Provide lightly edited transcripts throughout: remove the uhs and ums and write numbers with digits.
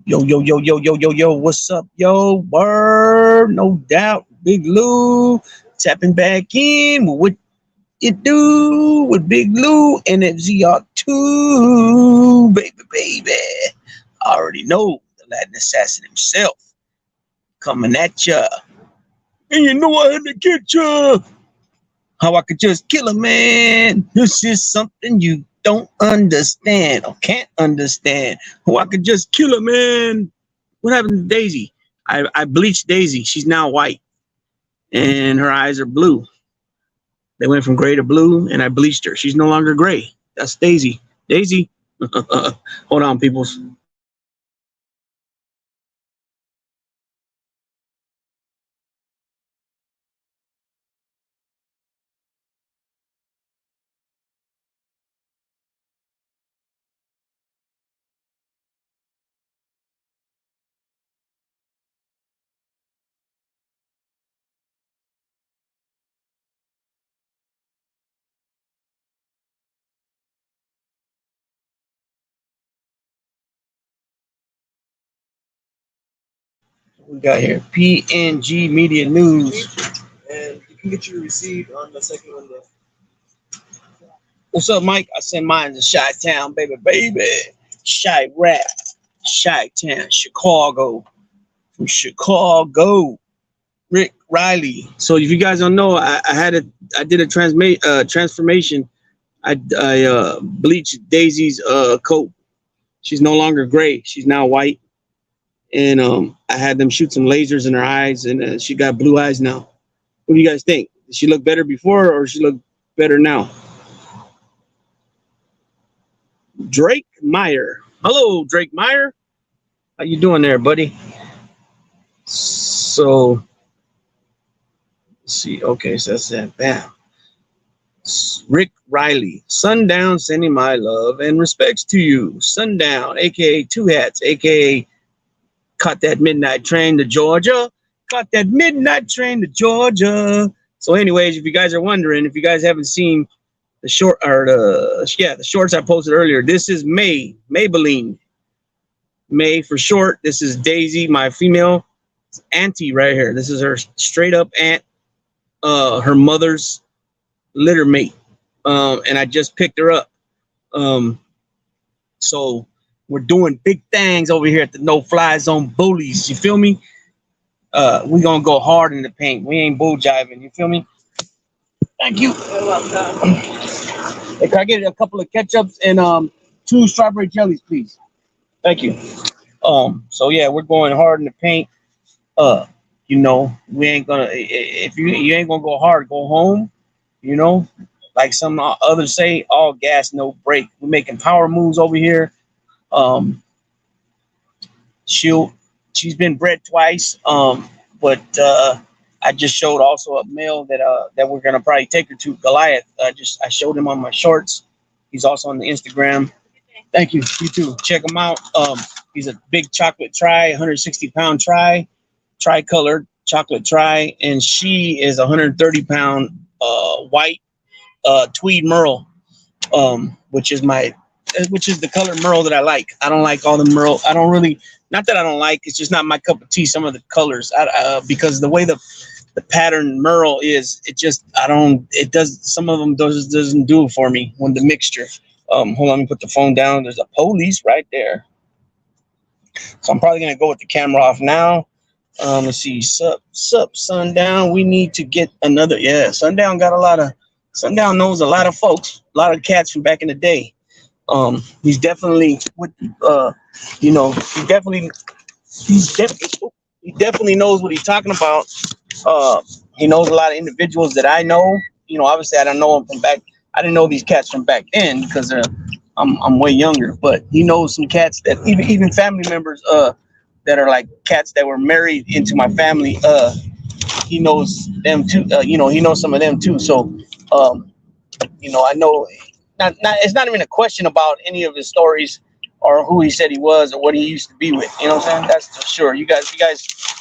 Yo, yo, yo, yo, yo, yo, yo, what's up, yo? Word, no doubt. Big Lou tapping back in with what it do with Big Lou and FZR2, baby, baby. I already know the Latin assassin himself coming at ya. And you know I had to get ya. How I could just kill a man. This is something you don't understand or can't understand. How I could just kill a man. What happened to Daisy? I bleached Daisy. She's now white, and her eyes are blue. They went from gray to blue, and I bleached her. She's no longer gray. That's Daisy. Daisy. Hold on, peoples. We got here PNG Media News. And you can get your receipt on the second window. What's up, Mike? I send mine to Chi Town, baby, baby. Chi Rap, Chi Town, Chicago. From Chicago, Rick Riley. So if you guys don't know, I did a transformation. I bleached Daisy's coat. She's no longer gray. She's now white. And I had them shoot some lasers in her eyes, and she got blue eyes now. What do you guys think? Did she look better before, or she look better now? Drake Meyer. Hello, Drake Meyer. How you doing there, buddy? So, let's see. Okay, so that's that. Bam. Rick Riley. Sundown, sending my love and respects to you. Sundown, aka Two Hats, aka Caught That Midnight Train to Georgia. Caught that midnight train to Georgia. So, anyways, if you guys are wondering, if you guys haven't seen the the shorts I posted earlier, this is Maybelline. May for short. This is Daisy, my female auntie right here. This is her straight up aunt, her mother's litter mate. And I just picked her up. So we're doing big things over here at the No Fly Zone Bullies. You feel me? We gonna go hard in the paint. We ain't bull jiving. You feel me? Thank you. You're welcome. Hey, can I get a couple of ketchups and 2 strawberry jellies, please? Thank you. So yeah, we're going hard in the paint. You know, we ain't gonna if you ain't gonna go hard, go home. You know, like some others say, all gas, no brake. We're making power moves over here. Um, she's been bred twice. But I just showed also a male that we're gonna probably take her to, Goliath. I showed him on my shorts. He's also on the Instagram. Thank you. You too. Check him out. He's a big chocolate tri, 160-pound tri-colored chocolate tri, and she is 130-pound white tweed merle, which is the color merle that I like. I don't like all the merle. I don't really, not that I don't like. It's just not my cup of tea. Some of the colors, because the way the pattern merle is, it does, some of them doesn't do it for me when the mixture. Hold on, let me put the phone down. There's a police right there. So I'm probably gonna go with the camera off now. Let's see. Sup, Sundown. We need to get another. Yeah, Sundown knows a lot of folks, a lot of cats from back in the day. He's definitely he definitely knows what he's talking about. He knows a lot of individuals that I know. You know, obviously I don't know him from back. I didn't know these cats from back then because I'm way younger. But he knows some cats that even family members that are like cats that were married into my family. He knows them too. He knows some of them too. So I know. It's not even a question about any of his stories or who he said he was or what he used to be with. You know what I'm saying? That's for sure. You guys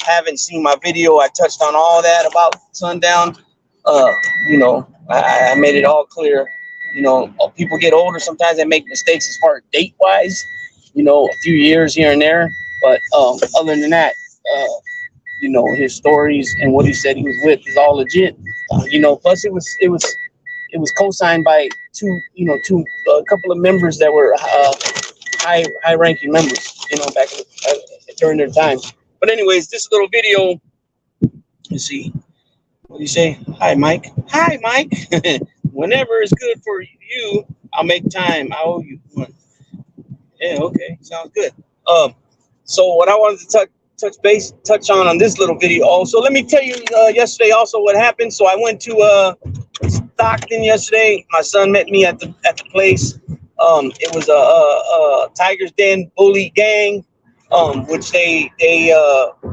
haven't seen my video. I touched on all that about Sundown. I made it all clear. People get older. Sometimes they make mistakes as far as date wise. A few years here and there. But other than that, his stories and what he said he was with is all legit. Plus it was co-signed by two a couple of members that were high ranking members, back during their time. But anyways, this little video, let's see. What do you say? Hi, Mike. Hi, Mike. Whenever it's good for you, I'll make time. I owe you one. Yeah, okay. Sounds good. Um, so what I wanted to touch on this little video. Also, let me tell you yesterday also what happened. So I went to Stockton yesterday. My son met me at the place. It was a Tiger's Den bully gang, which they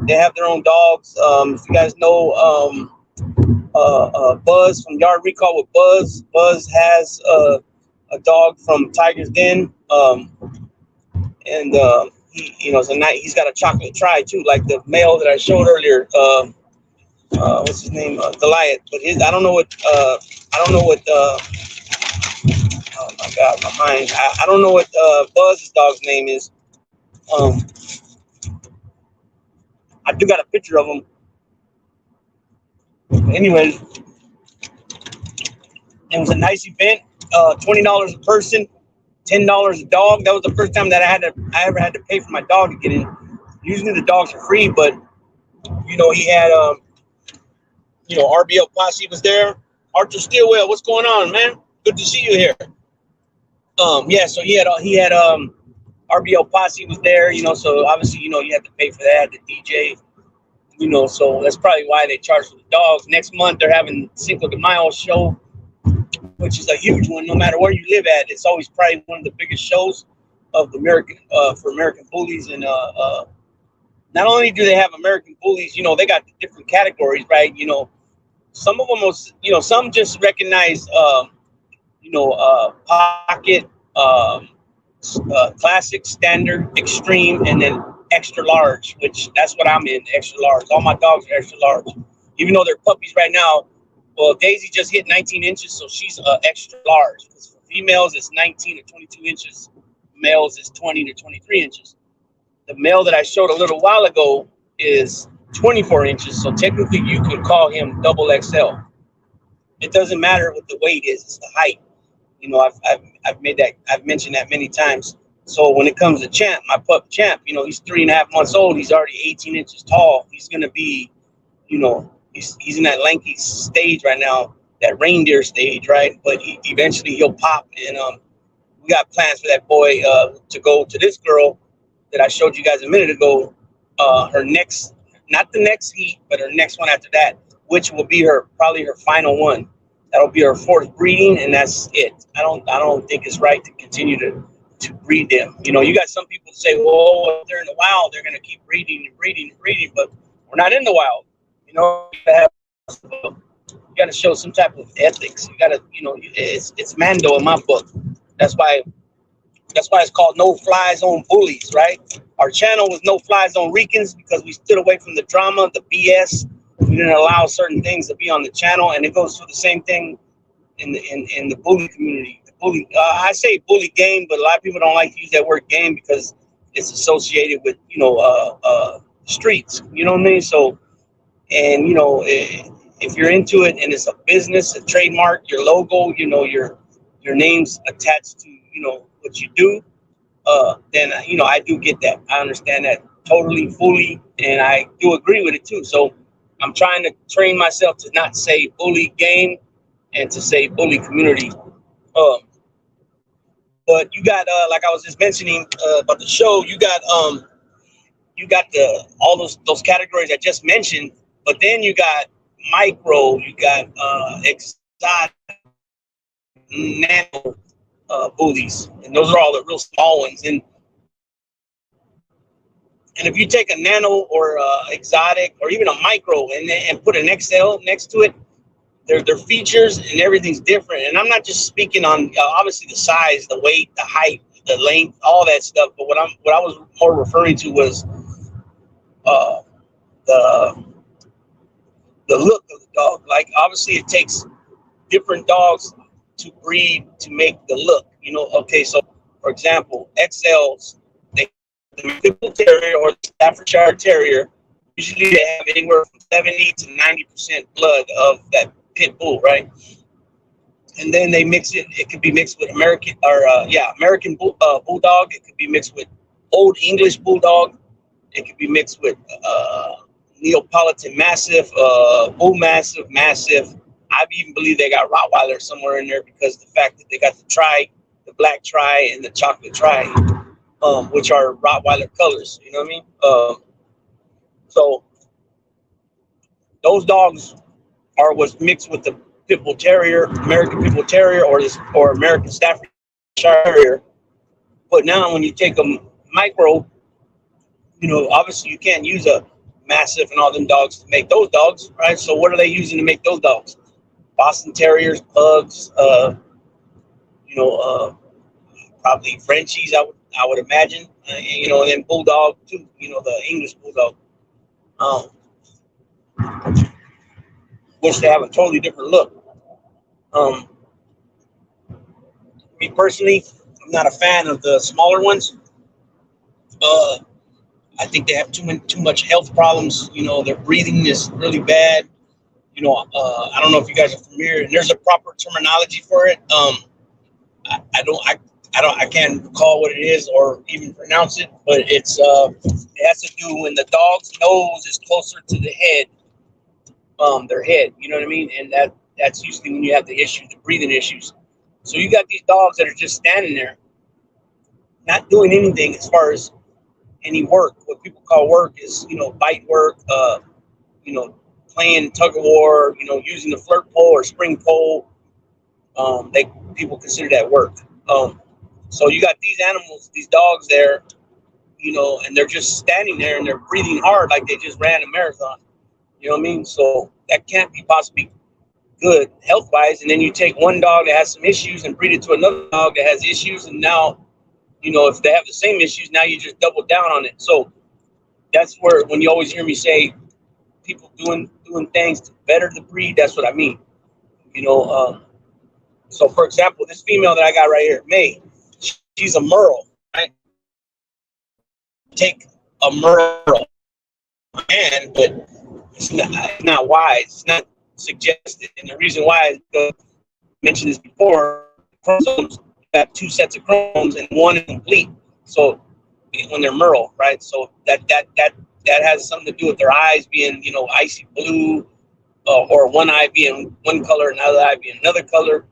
have their own dogs. If you guys know Buzz from Yard Recall with Buzz. Buzz has a dog from Tiger's Den, and he's got a chocolate tri too, like the male that I showed earlier. What's his name? Goliath. But I don't know what. Oh my God, my mind. I don't know what Buzz's dog's name is. I do got a picture of him. Anyways, it was a nice event. $20 a person, $10 a dog. That was the first time that I ever had to pay for my dog to get in. Usually the dogs are free, but he had RBL Posse was there. Arthur Steelwell, what's going on, man? Good to see you here. Yeah, so he had RBL Posse was there, so obviously, you have to pay for that, the DJ, so that's probably why they charge for the dogs. Next month, they're having Cinco de Mayo show, which is a huge one. No matter where you live at, it's always probably one of the biggest shows of the for American bullies. And not only do they have American bullies, they got different categories, right? Some of them was, some just recognize, pocket, classic, standard, extreme, and then extra large, which that's what I'm in, extra large. All my dogs are extra large, even though they're puppies right now. Well, Daisy just hit 19 inches, so she's extra large. For females, it's 19 to 22 inches. Males, it's 20 to 23 inches. The male that I showed a little while ago is 24 inches, so technically you could call him double XL. It doesn't matter what the weight is; it's the height. I've mentioned that many times. So when it comes to Champ, my pup Champ, he's 3.5 months old. He's already 18 inches tall. He's gonna be, he's in that lanky stage right now, that reindeer stage, right? But eventually he'll pop, and we got plans for that boy to go to this girl that I showed you guys a minute ago. Her next, not the next heat, but her next one after that, which will be probably her final one. That'll be her fourth breeding, and that's it. I don't think it's right to continue to breed them. You got some people say, well, if they're in the wild, they're gonna keep breeding and breeding and breeding, but we're not in the wild. You got to show some type of ethics. You got to, it's Mando in my book. That's why it's called No Fly Zone Bullies, right? Our channel was No Fly Zone Ricans because we stood away from the drama, the BS. We didn't allow certain things to be on the channel, and it goes through the same thing in the bully community. The bully, I say bully game, but a lot of people don't like to use that word game because it's associated with streets. You know what I mean? So, and if you're into it and it's a business, a trademark, your logo, your name's attached to what you do, then I do get that. I understand that totally, fully, and I do agree with it too. So I'm trying to train myself to not say bully game and to say bully community. But you got like I was just mentioning about the show, you got all those categories I just mentioned, but then you got micro, you got exotic, nano bullies, and those are all the real small ones. And if you take a nano or exotic or even a micro and put an XL next to it, their features and everything's different. And I'm not just speaking on obviously the size, the weight, the height, the length, all that stuff. But what I was more referring to was the look of the dog. Like obviously it takes different dogs to breed to make the look. Okay, so for example, XLs, they the American Bull Terrier or the Staffordshire Terrier, usually they have anywhere from 70 to 90% blood of that pit bull, right? And then they mix it. It could be mixed with American bulldog. It could be mixed with Old English bulldog. It could be mixed with Neapolitan Mastiff, Bull Mastiff, Mastiff. I even believe they got Rottweiler somewhere in there because the fact that they got the black tri and the chocolate tri, which are Rottweiler colors. You know what I mean? So those dogs was mixed with the Pit Bull Terrier, American Pit Bull Terrier, or American Staffordshire Terrier. But now when you take them micro, obviously you can't use a Mastiff and all them dogs to make those dogs, right? So what are they using to make those dogs? Boston Terriers, Pugs, probably Frenchies, I would imagine, and then Bulldog too, the English Bulldog, which they have a totally different look. Me personally, I'm not a fan of the smaller ones. I think they have too much health problems. Their breathing is really bad. I don't know if you guys are familiar, and there's a proper terminology for it. I can't recall what it is or even pronounce it, but it has to do when the dog's nose is closer to the head, their head. You know what I mean? And that's usually when you have the breathing issues. So you got these dogs that are just standing there, not doing anything as far as any work. What people call work is, bite work, playing tug of war, using the flirt pole or spring pole. People consider that work. So you got these animals, these dogs there, and they're just standing there and they're breathing hard like they just ran a marathon. You know what I mean? So that can't be possibly good health-wise. And then you take one dog that has some issues and breed it to another dog that has issues, and now, if they have the same issues, now you just double down on it. So that's where, when you always hear me say people doing things to better the breed, that's what I mean. So for example, this female that I got right here, May, she's a Merle, right? Take a Merle, man, but it's not wise. It's not suggested. And the reason why is because I mentioned this before, chromosomes have two sets of chromosomes and one is complete. So when they're Merle, right? So that has something to do with their eyes being, icy blue, or one eye being one color, another eye being another color.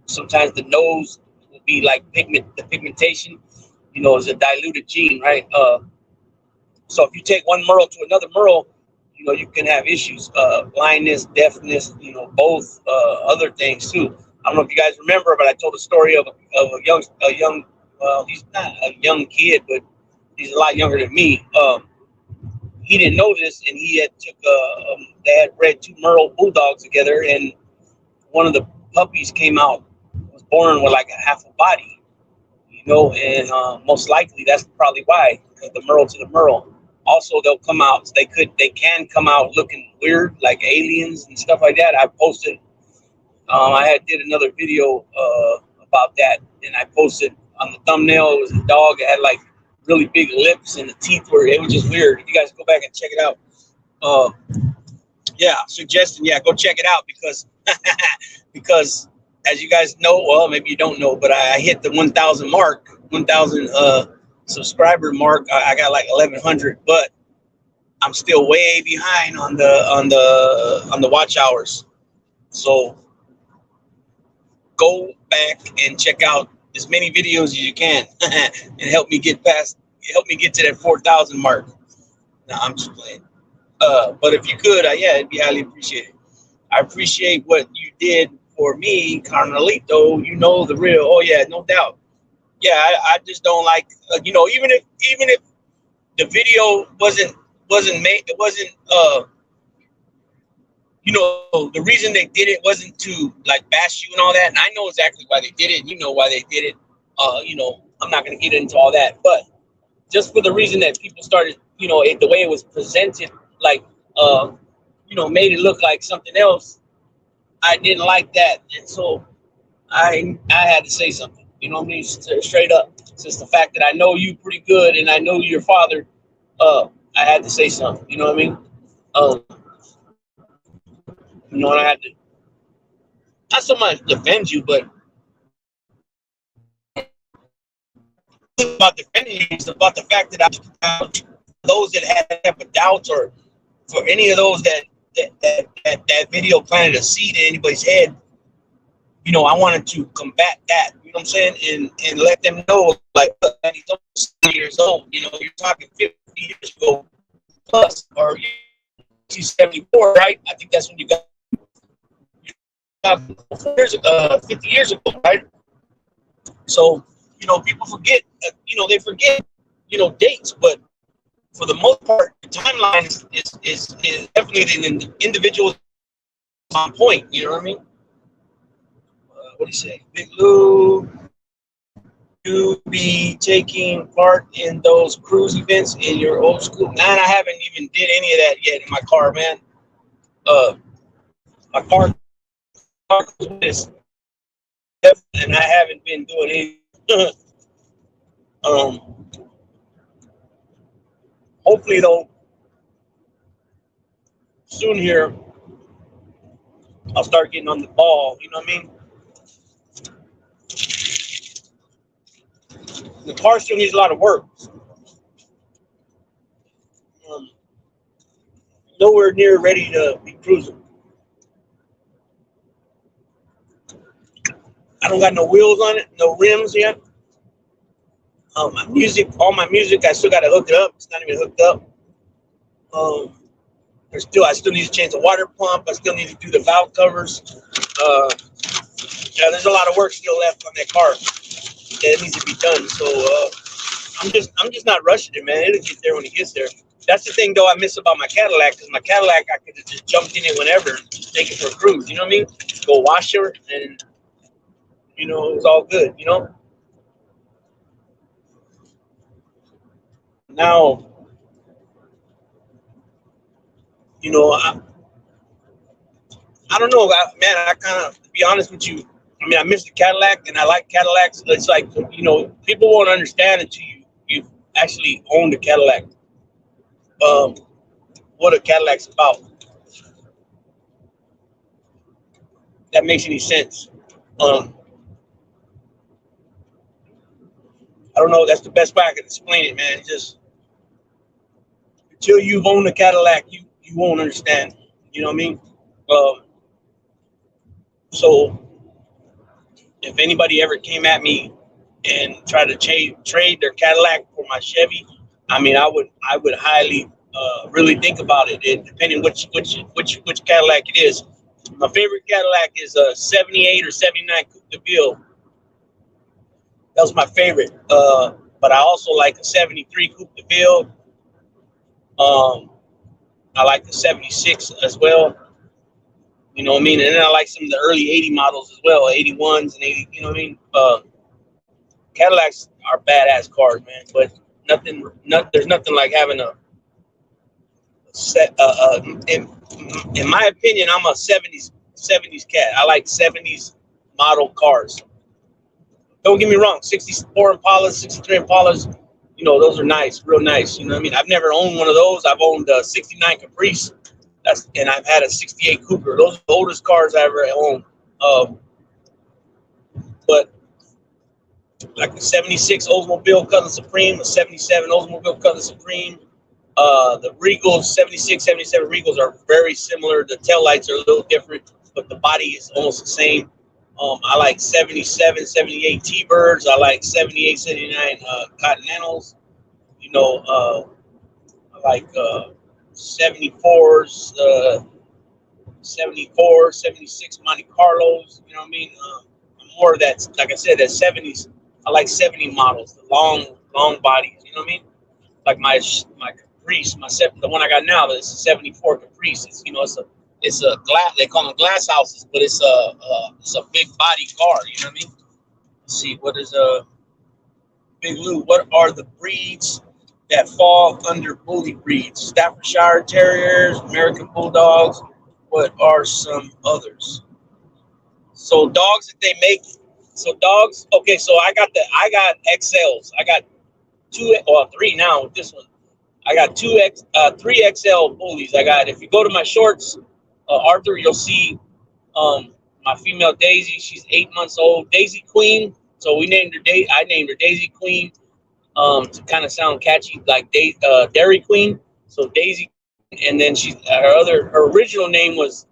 Sometimes the nose will be like the pigmentation, is a diluted gene, right? So if you take one Merle to another Merle, you can have issues, blindness, deafness, both other things too. I don't know if you guys remember, but I told a story of a young, well, he's not a young kid, but he's a lot younger than me. He didn't know this, and he had they had bred two Merle bulldogs together, and one of the puppies was born with like a half a body, and most likely that's probably why, because the Merle to the Merle. Also, they'll come out. They can come out looking weird, like aliens and stuff like that. I posted. I did another video about that, and I posted on the thumbnail. It was a dog that had like really big lips, and the teeth it was just weird. You guys go back and check it out. Suggesting, go check it out because as you guys know, well, maybe you don't know, but I hit the 1,000 mark, 1,000 subscriber mark. I got like 1,100, but I'm still way behind on the watch hours. So go back and check out as many videos as you can and help me get to that 4,000 mark. No, I'm just playing. But if you could, it'd be highly appreciated. I appreciate what you did for me, Carnalito. The real. Oh yeah, no doubt. Yeah, I just don't like, even if the video wasn't made, it wasn't, the reason they did it wasn't to like bash you and all that. And I know exactly why they did it. And you know why they did it. I'm not going to get into all that, but just for the reason that people started, the way it was presented, like, made it look like something else. I didn't like that. And so I had to say something, straight up. since the fact that I know you pretty good and I know your father, I had to say something. You know what I mean? Um, and I had to not so much defend you, but about defending you. It's about the fact that those that have a doubt, or for any of those that video planted a seed in anybody's head. I wanted to combat that. You know what I'm saying? And let them know, like, look, man, he's almost 70 years old. You're talking 50 years ago plus, or he's 74, right? I think that's when you got 50 years ago, right? So, people forget, they forget, dates, but for the most part, the timeline is definitely an individual on point. You know what I mean? What do you say? Big Lou, you be taking part in those cruise events in your old school? Man, I haven't even did any of that yet in my car, man. My car is, and I haven't been doing any. Hopefully, though, soon here, I'll start getting on the ball. You know what I mean? The car still needs a lot of work. Nowhere near ready to be cruising. I don't got no wheels on it, no rims yet. My music, all my music, I still got to hook it up. It's not even hooked up. I still need to change the water pump. I still need to do the valve covers. There's a lot of work still left on that car that needs to be done. So I'm just not rushing it, man. It'll get there when it gets there. That's the thing, though, I miss about my Cadillac, because my Cadillac, I could have just jumped in it whenever, take it for a cruise. You know what I mean? Go wash her, and it was all good. Now, I don't know, man. I kind of, to be honest with you, I mean, I miss the Cadillac, and I like Cadillacs. It's like, people won't understand until you actually own the Cadillac. What a Cadillac's about. That makes any sense. I don't know. That's the best way I can explain it, man. It's just until you've owned a Cadillac, you won't understand. You know what I mean? So if anybody ever came at me and tried to trade their Cadillac for my Chevy, I mean, I would highly really think about it, depending which Cadillac it is. My favorite Cadillac is a 78 or 79 Coupe de Ville. That was my favorite. But I also like a 73 Coupe de Ville. I like the 76 as well. You know what I mean? And then I like some of the early 80 models as well, 81s and 80, you know what I mean? Cadillacs are badass cars, man. But there's nothing like having a set. In my opinion, I'm a 70s cat. I like 70s model cars. Don't get me wrong, 64 Impalas, 63 Impalas, those are nice, real nice. You know what I mean? I've never owned one of those. I've owned a 69 Caprice, and I've had a 68 Cougar. Those are the oldest cars I ever owned. But like a 76 Oldsmobile Cousin Supreme, a 77 Oldsmobile Cousin Supreme, the Regals, 76, 77 Regals are very similar. The taillights are a little different, but the body is almost the same. I like 77, 78 T-Birds. I like 78, 79 Continentals. I like 74s, 74, 76 Monte Carlos. You know what I mean? I'm more of that, like I said, that 70s. I like 70 models, the long bodies. You know what I mean? Like my Caprice, the one I got now, is a 74 Caprice. It's a glass. They call them glass houses, but it's a big body car. You know what I mean? Let's see, what is Big Lou? What are the breeds that fall under bully breeds? Staffordshire Terriers, American Bulldogs. What are some others? So dogs that they make So dogs. Okay, so I got XLs. I got two or three now with this one. I got three XL bullies. I got. If you go to my shorts, Arthur, you'll see my female Daisy. She's 8 months old. Daisy Queen. So we named her I named her Daisy Queen. To kind of sound catchy, like Dairy Queen. So Daisy Queen, and then her original name was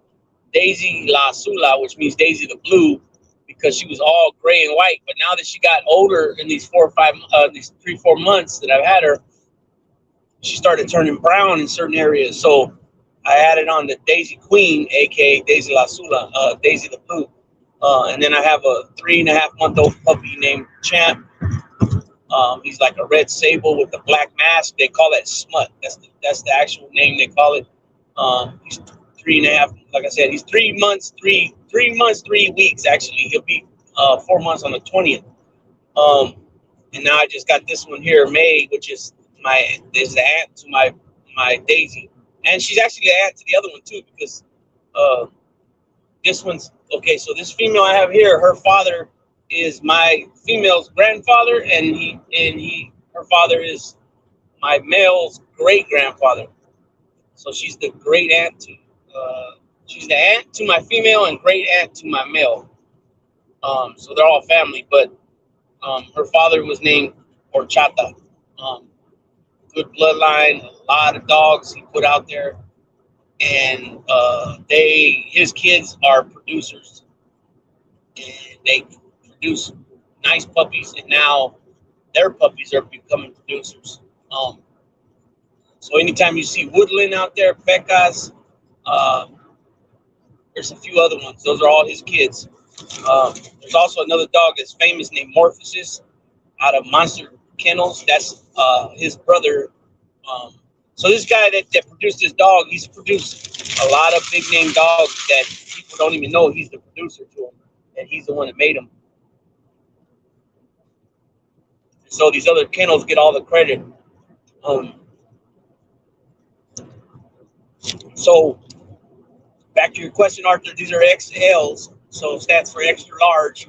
Daisy La Sula, which means Daisy the Blue, because she was all gray and white. But now that she got older in these 3-4 months that I've had her, she started turning brown in certain areas. So I added on the Daisy Queen, aka Daisy La Sula, Daisy the Blue. And then I have a 3.5-month-old puppy named Champ. He's like a red sable with a black mask. They call that Smut. That's the actual name they call it. He's 3.5. Like I said, he's 3 months, 3 weeks actually. He'll be 4 months on the 20th. And now I just got this one here, May, which is the aunt to my Daisy, and she's actually the aunt to the other one too, because this one's okay. So this female I have here, her father is my female's grandfather, and her father is my male's great grandfather. So she's the great aunt to she's the aunt to my female and great aunt to my male. So they're all family, but her father was named Horchata. Good bloodline, a lot of dogs he put out there, and his kids are producers, and they produce nice puppies, and now their puppies are becoming producers. So anytime you see Woodland out there, Pecas, there's a few other ones. Those are all his kids. There's also another dog that's famous named Morphosis out of Monster Kennels. That's his brother. So this guy that produced this dog, he's produced a lot of big name dogs that people don't even know he's the producer to them, and he's the one that made them. So these other kennels get all the credit. So back to your question, Arthur, these are XLs, so it stands for extra large.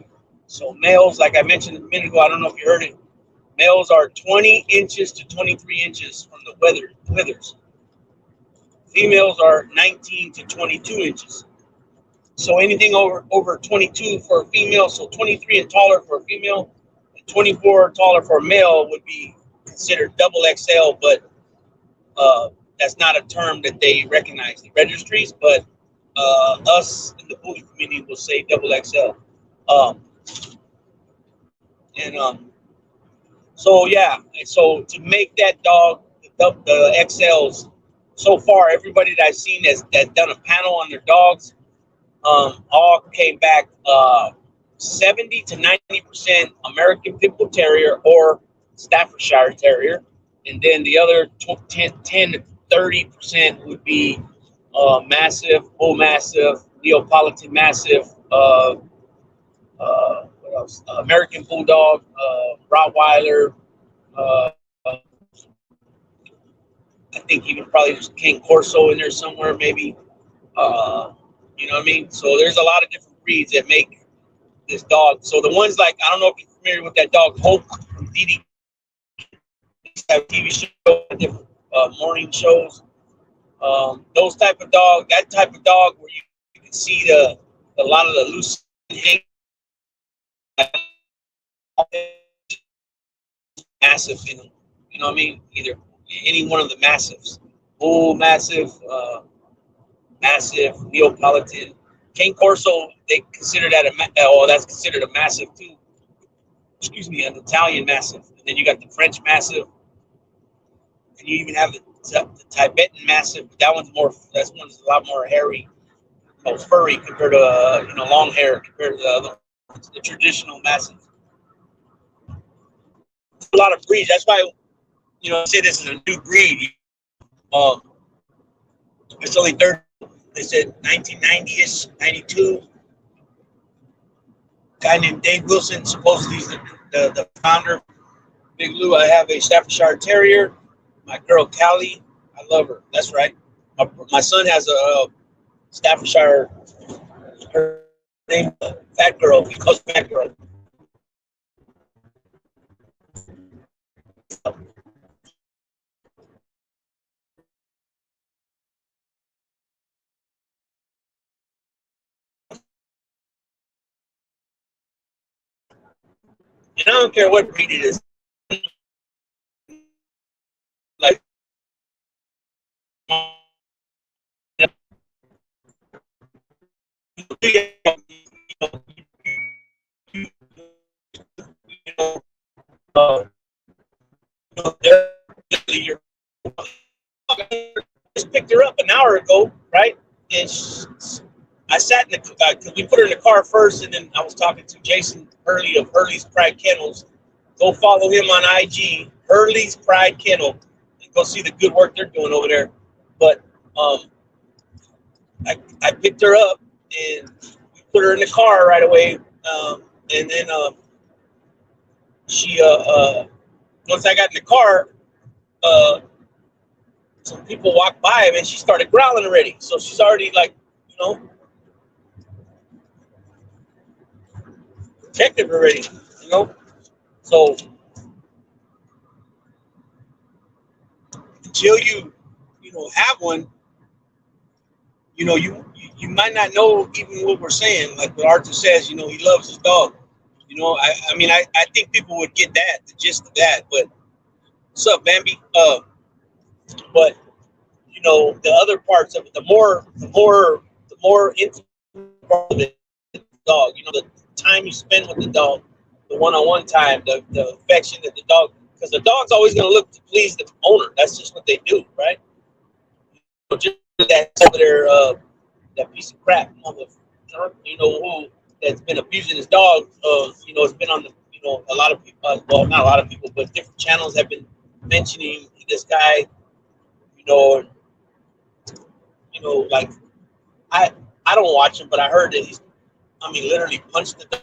So males, like I mentioned a minute ago, I don't know if you heard it, males are 20 inches to 23 inches from the withers. Females are 19 to 22 inches. So anything over 22 for a female, so 23 and taller for a female, and 24 taller for a male would be considered double XL, but that's not a term that they recognize the registries, but us in the bully community will say double XL. So yeah, so to make that dog, the XLs, so far everybody that I've seen that's done a panel on their dogs, all came back 70 to 90% American Pit Bull Terrier or Staffordshire Terrier, and then the other 10 to 30% would be Mastiff, Bull Mastiff, Neapolitan Mastiff, what else? American Bulldog, Rottweiler. I think even probably there's King Corso in there somewhere, maybe. You know what I mean? So there's a lot of different breeds that make this dog. So the ones like, I don't know if you're familiar with that dog, Hope from DD. Have TV shows, different morning shows. Those type of dog, that type of dog where you can see a lot of the loose hang, massive in them. You know what I mean? Either any one of the massives, Bull Massive, Massive, Neapolitan, King Corso. They consider that that's considered a massive too. Excuse me, an Italian massive, and then you got the French massive, and you even have the Tibetan massive. That one's a lot more hairy, furry compared to long hair compared to the traditional massive. A lot of breeds. That's why I say this is a new breed. It's only 30. They said 1990ish, 92. Guy named Dave Wilson, supposedly he's the founder. Big Lou, I have a Staffordshire Terrier. My girl Callie, I love her. That's right. My son has a Staffordshire. Her name Fat Girl. He calls Fat Girl. And I don't care what breed it is. Like, you know, uh, they're I just picked her up an hour ago, right? And I sat in the because we put her in the car first, and then I was talking to Jason Hurley of Hurley's Pride Kennels. Go follow him on IG, Hurley's Pride Kennel, and go see the good work they're doing over there. But um, I picked her up and we put her in the car right away, and then she once I got in the car, uh, some people walked by and she started growling already. So she's already like, you know, protective already, you know. So until you have one, you might not know even what we're saying. Like what Arthur says, he loves his dog. I mean, I think people would get that, the gist of that. But what's up, Bambi? But the other parts of it, the more intimate part of it, the dog. The time you spend with the dog, the one-on-one time, the affection that the dog, because the dog's always going to look to please the owner. That's just what they do, right? Just that over there, that piece of crap, who that's been abusing his dog. It's been on the, a lot of people. Well, not a lot of people, but different channels have been mentioning this guy. You know, like I I don't watch him, but I heard that literally punched the dog.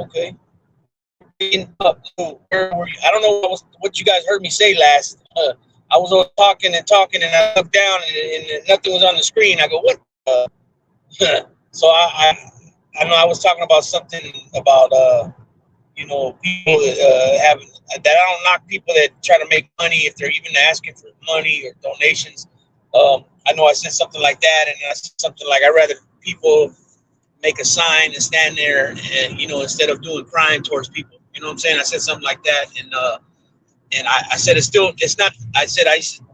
Okay. Up. Where were you? I don't know what you guys heard me say last. I was all talking and talking, and I looked down, and nothing was on the screen. I go, what? So I know I was talking about something about people having that. I don't knock people that try to make money if they're even asking for money or donations. I know I said something like that, and I said something like I'd rather people make a sign and stand there, and instead of doing crime towards people. You know what I'm saying? I said something like that, and I said it's not. I should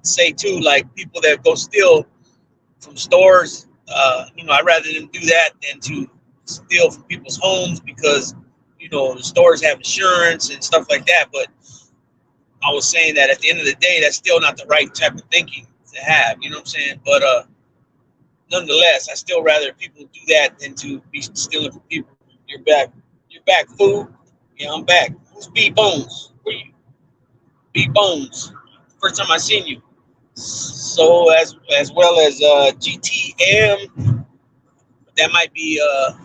say too, like people that go steal from stores. I'd rather them do that than to steal from people's homes because the stores have insurance and stuff like that. But I was saying that at the end of the day, that's still not the right type of thinking to have. You know what I'm saying? But nonetheless, I still rather people do that than to be stealing from people. You're back. You're back, fool. Yeah, I'm back. Who's B Bones? Where you? B Bones. First time I seen you. So as well as GTM, that might be let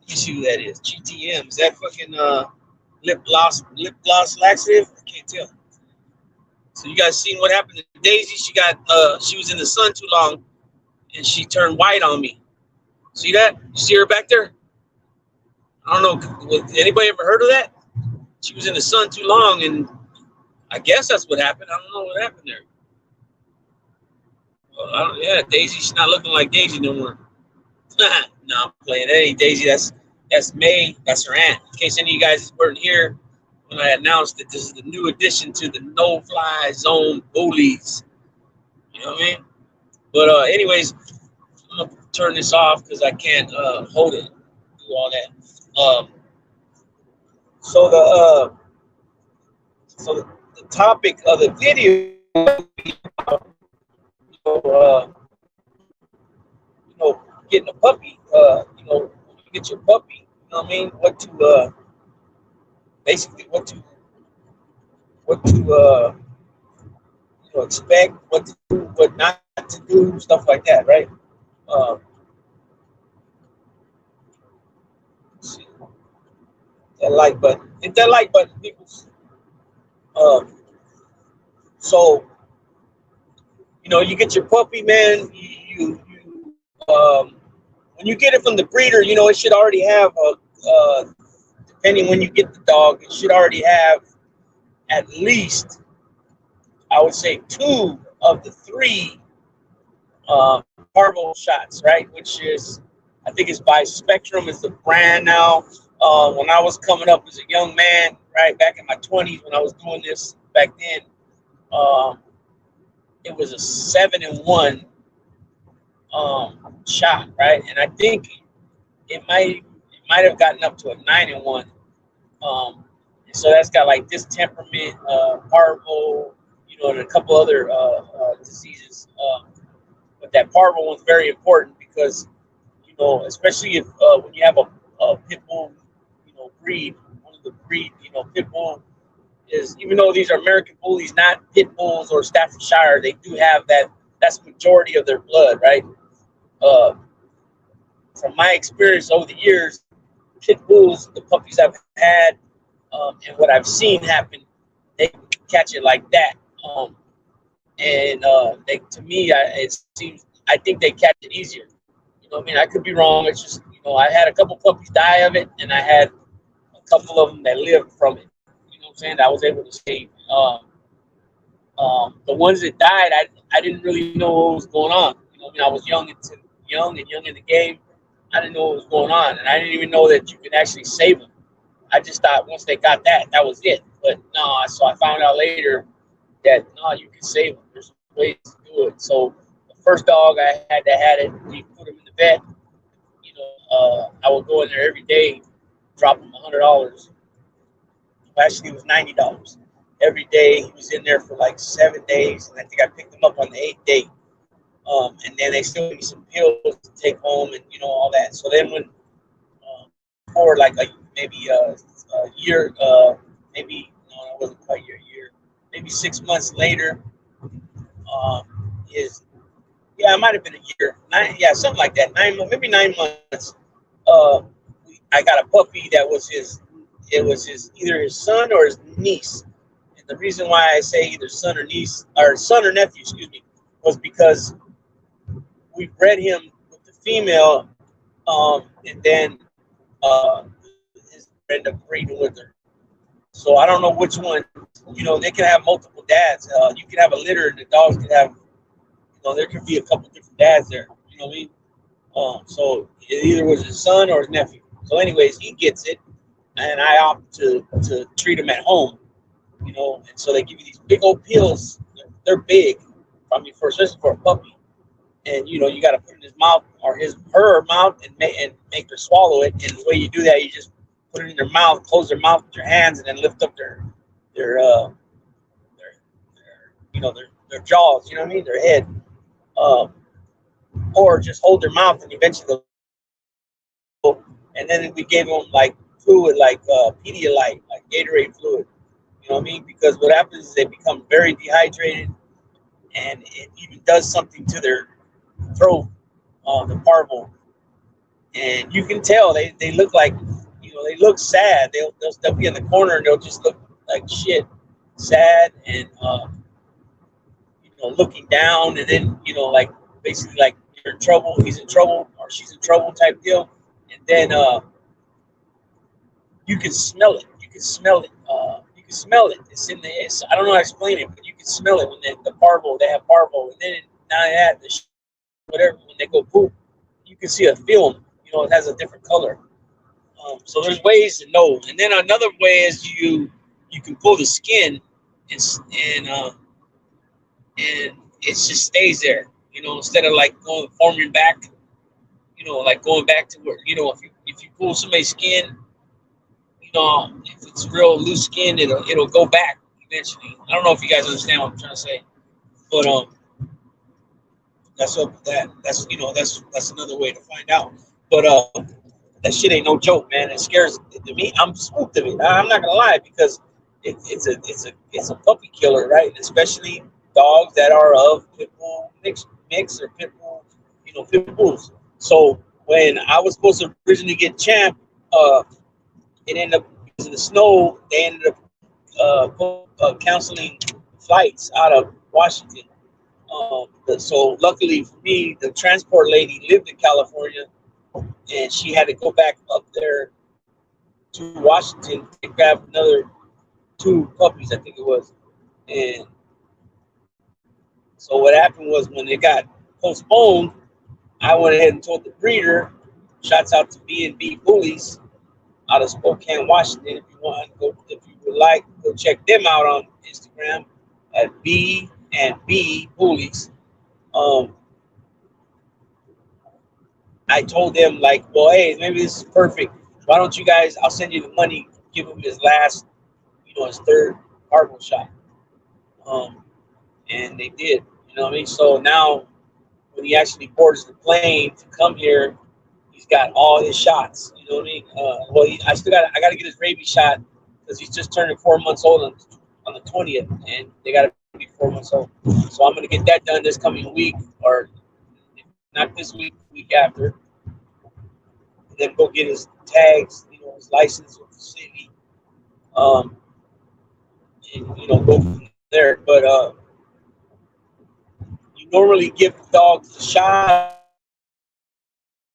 me see who that is. GTM. Is that fucking lip gloss laxative? I can't tell. So you guys seen what happened to Daisy? She was in the sun too long and she turned white on me. See that? You see her back there? I don't know. Anybody ever heard of that? She was in the sun too long, and I guess that's what happened. I don't know what happened there. Well, yeah, Daisy. She's not looking like Daisy no more. No, I'm playing. That ain't Daisy. That's May. That's her aunt. In case any of you guys weren't here when I announced that this is the new addition to the no-fly zone bullies. You know what I mean? But anyways, I'm gonna turn this off because I can't hold it. Do all that. So the topic of the video, uh, getting a puppy. When you get your puppy, you know what I mean. Basically, what to expect, what to do, what not to do, stuff like that, right? Um, let's see, that like button, hit that like button, people. Um, so you get your puppy, man. When you get it from the breeder, it should already have depending when you get the dog, it should already have at least, I would say, two of the three parvo shots, right? Which is, I think it's by Spectrum is the brand now. When I was coming up as a young man, right, back in my 20s when I was doing this back then, it was a 7-in-1 shot, right? And I think it might have gotten up to a 9-in-1. So that's got like distemperament, parvo, and a couple other diseases. But that parvo one's very important because, especially if when you have a pit bull, breed, one of the breed, pit bull is, even though these are American bullies, not pit bulls or Staffordshire, they do have that. That's the majority of their blood, right? From my experience over the years, pit bulls, the puppies I've had, and what I've seen happen, they catch it like that. And they, to me, it seems, I think they catch it easier. You know what I mean? I could be wrong. It's just, I had a couple puppies die of it, and I had a couple of them that lived from it. You know what I'm saying? That I was able to save. The ones that died, I didn't really know what was going on. You know what I mean? I was young in the game. I didn't know what was going on, and I didn't even know that you could actually save them. I just thought once they got that was it. But no, so I found out later that no, you can save them. There's ways to do it. So the first dog I had that had it, we put him in the vet. I would go in there every day, drop him $100. Actually, it was $90 every day. He was in there for like 7 days, and I think I picked him up on the 8th day. And then they still give me some pills to take home, and all that. So then when for like maybe a year, maybe no, it wasn't quite a year, maybe 6 months later, it might have been a year, something like that, maybe 9 months. I got a puppy that was his it was either his son or his niece. And the reason why I say either son or niece, or son or nephew, excuse me, was because we bred him with the female, and then his ended up breeding with her. So I don't know which one. They can have multiple dads. You can have a litter, and the dogs can have. There could be a couple different dads there. You know what I mean? So it either was his son or his nephew. So, anyways, he gets it, and I opt to treat him at home. And so they give you these big old pills. They're big. I mean, especially for a puppy. And you got to put it in his mouth or her mouth and make her swallow it. And the way you do that, you just put it in their mouth, close their mouth with your hands, and then lift up their their jaws. You know what I mean? Their head. Um, or just hold their mouth, and eventually they'll. And then we gave them like fluid, like Pedialyte, like Gatorade fluid. You know what I mean? Because what happens is they become very dehydrated, and it even does something to their throat, the parvo. And you can tell they look like, they look sad. They'll be in the corner and they'll just look like shit, sad, and looking down, and then like basically like you're in trouble, he's in trouble, or she's in trouble type deal, and then you can smell it. You can smell it. You can smell it. It's in the. I don't know how to explain it, but you can smell it when the parvo. They have parvo, and then now they have the whatever when they go poop. You can see a film. It has a different color. So there's ways to know. And then another way is you can pull the skin and it just stays there. Instead of like forming back. Like going back to where if you pull somebody's skin. If it's real loose skin, it'll go back eventually. I don't know if you guys understand what I'm trying to say, but that's up with that. That's another way to find out. But that shit ain't no joke, man. It scares me. I'm spooked of it. I'm not gonna lie because it's a puppy killer, right? Especially dogs that are of pit bull mix or pit bull, pit bulls. So when I was supposed to originally get Champ, it ended up because of the snow. They ended up canceling flights out of Washington. So luckily for me, the transport lady lived in California, and she had to go back up there to Washington to grab another two puppies, I think it was. And so what happened was when it got postponed, I went ahead and told the breeder, shouts out to B&B Bullies out of Spokane, Washington. If you want to go, if you would like, go check them out on Instagram at B&B Bullies. I told them like, well, hey, maybe this is perfect. Why don't you guys? I'll send you the money. Give him his last, his third parvo shot. And they did. You know what I mean? So now, when he actually boards the plane to come here, he's got all his shots. You know what I mean? I got to get his rabies shot because he's just turning 4 months old on the 20th, and they got to be 4 months old. So I'm gonna get that done this coming week, or not this week, week after. And then go get his tags, his license with the city, and go from there. But you normally give the dogs the shot.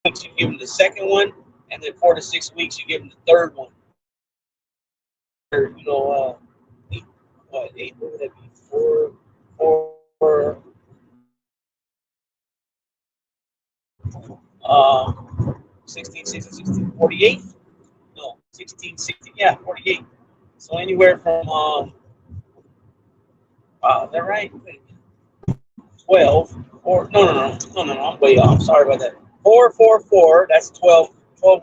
You give them the second one, and then 4 to 6 weeks you give them the third one. Eight? What would that be? Four. 16, 16, 48. No, 16, 16. Yeah, 48. So anywhere from wow, is that right? 12 or no, I'm way off. Sorry about that. 4. That's 12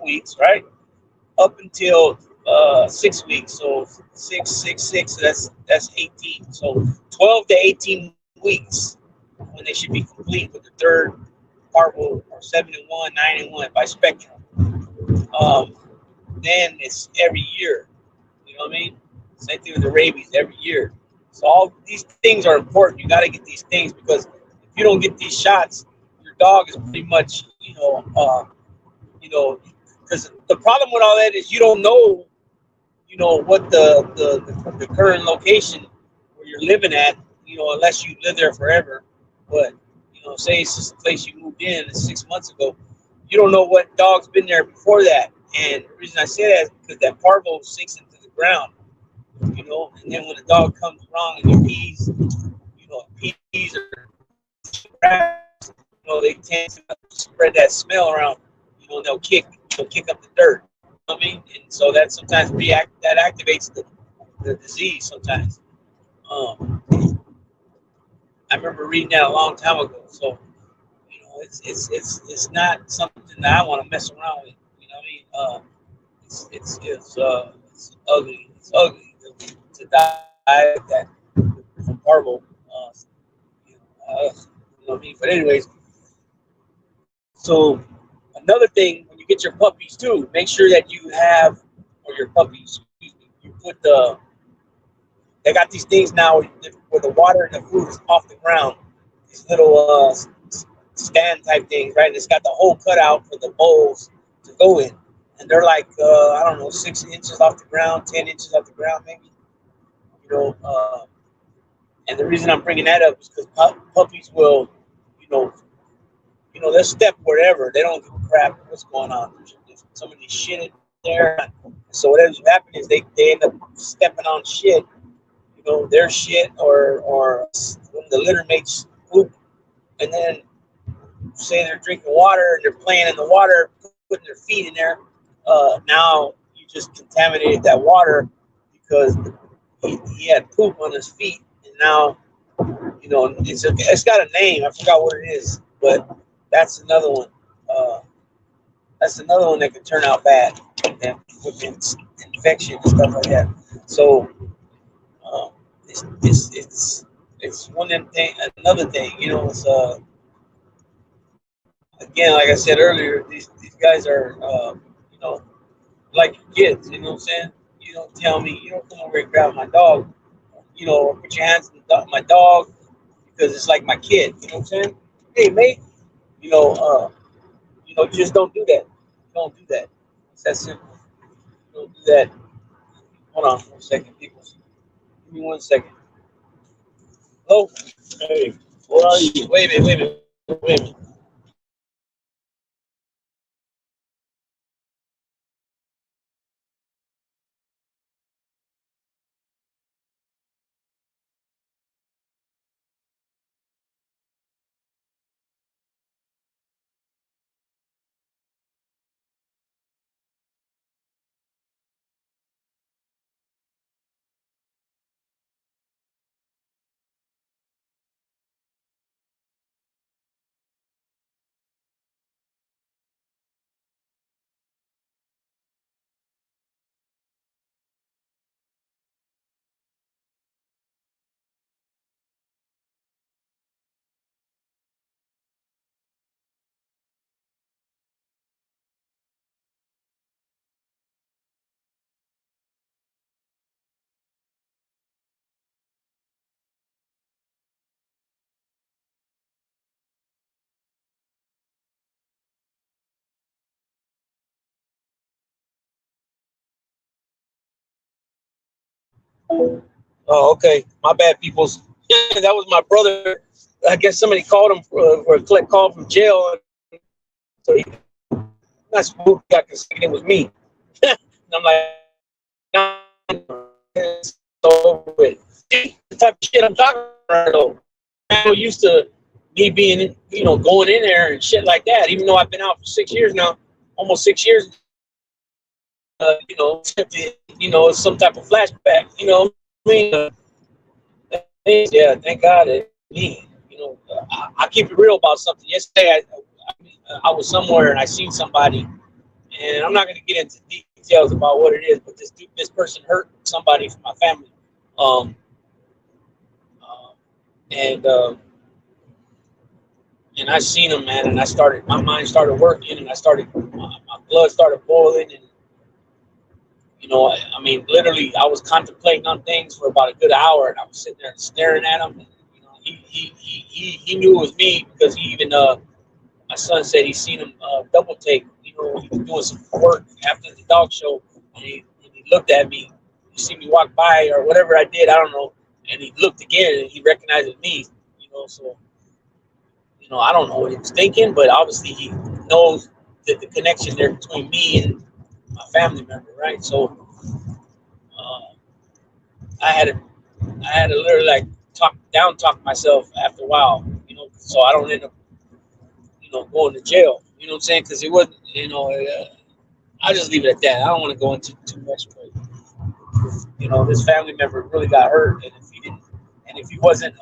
weeks, right? Up until 6 weeks. So 6. So that's 18. So 12 to 18 weeks when they should be complete with the third parvo, or 7 and 1, 9 and 1 by Spectrum. Then it's every year. You know what I mean? Same thing with the rabies every year. So all these things are important. You got to get these things because if you don't get these shots, your dog is pretty much, because the problem with all that is you don't know what the current location where you're living at, unless you live there forever. But say it's just a place you moved in 6 months ago, you don't know what dog's been there before that. And the reason I say that is because that parvo sinks into the ground, and then when the dog comes along and pees or grass, they tend to spread that smell around. They'll kick up the dirt. You know what I mean? And so that sometimes that activates the disease sometimes. Um, I remember reading that a long time ago. So it's not something that I want to mess around with. You know what I mean? It's ugly. It's ugly to die like that from parvo. You know what I mean? But anyways, so another thing, when you get your puppies too, make sure that you have, or your puppies, excuse me, you put they got these things now where the water and the food is off the ground. These little stand type things, right? And it's got the hole cut out for the bowls to go in. And they're like, I don't know, 6 inches off the ground, 10 inches off the ground, maybe. You know, uh, and the reason I'm bringing that up is because puppies will, you know, they'll step wherever. They don't give a crap what's going on. There's somebody shit in there. So what ends up happening is they end up stepping on shit, their shit or when the litter mates poop, and then say they're drinking water and they're playing in the water, putting their feet in there. Now you just contaminated that water because he had poop on his feet, and now it's got a name. I forgot what it is, but that's another one. That's another one that can turn out bad, and with infection and stuff like that. So um, it's one of them thing. Another thing, it's again, like I said earlier, these guys are you know like kids. You know what I'm saying? You don't tell me, you don't come over and grab my dog, or put your hands on my dog because it's like my kid. You know what I'm saying? Hey, mate. You know, uh, you just don't do that. You don't do that. It's that simple. You don't do that. Hold on for a second, people. Give me 1 second. Hello? Hey, where are you? Wait a minute, wait a minute, wait a minute. Oh, okay. My bad, peoples. That was my brother. I guess somebody called him for a collect call from jail. So he not supposed to got consecutive with me. And I'm like, nah, it's over with. See, the type of shit I'm talking about, though. I'm used to me being, going in there and shit like that, even though I've been out for 6 years now, almost 6 years, it's some type of flashback, I mean, yeah, thank God it me. I keep it real about something. Yesterday, I was somewhere and I seen somebody, and I'm not going to get into details about what it is, but this person hurt somebody from my family, um, uh, and and I seen him, man, and my mind started working, and my blood started boiling, and I mean, literally, I was contemplating on things for about a good hour, and I was sitting there staring at him. And, he knew it was me because he even my son said he seen him double take. He was doing some work after the dog show, and he looked at me, see me walk by or whatever I did, I don't know. And he looked again and he recognized me, so, I don't know what he was thinking, but obviously he knows that the connection there between me and my family member, right? So uh, I had to, literally like talk myself after a while, so I don't end up, going to jail. You know what I'm saying? Because it wasn't, I'll just leave it at that. I don't want to go into too much, but this family member really got hurt, and if he wasn't,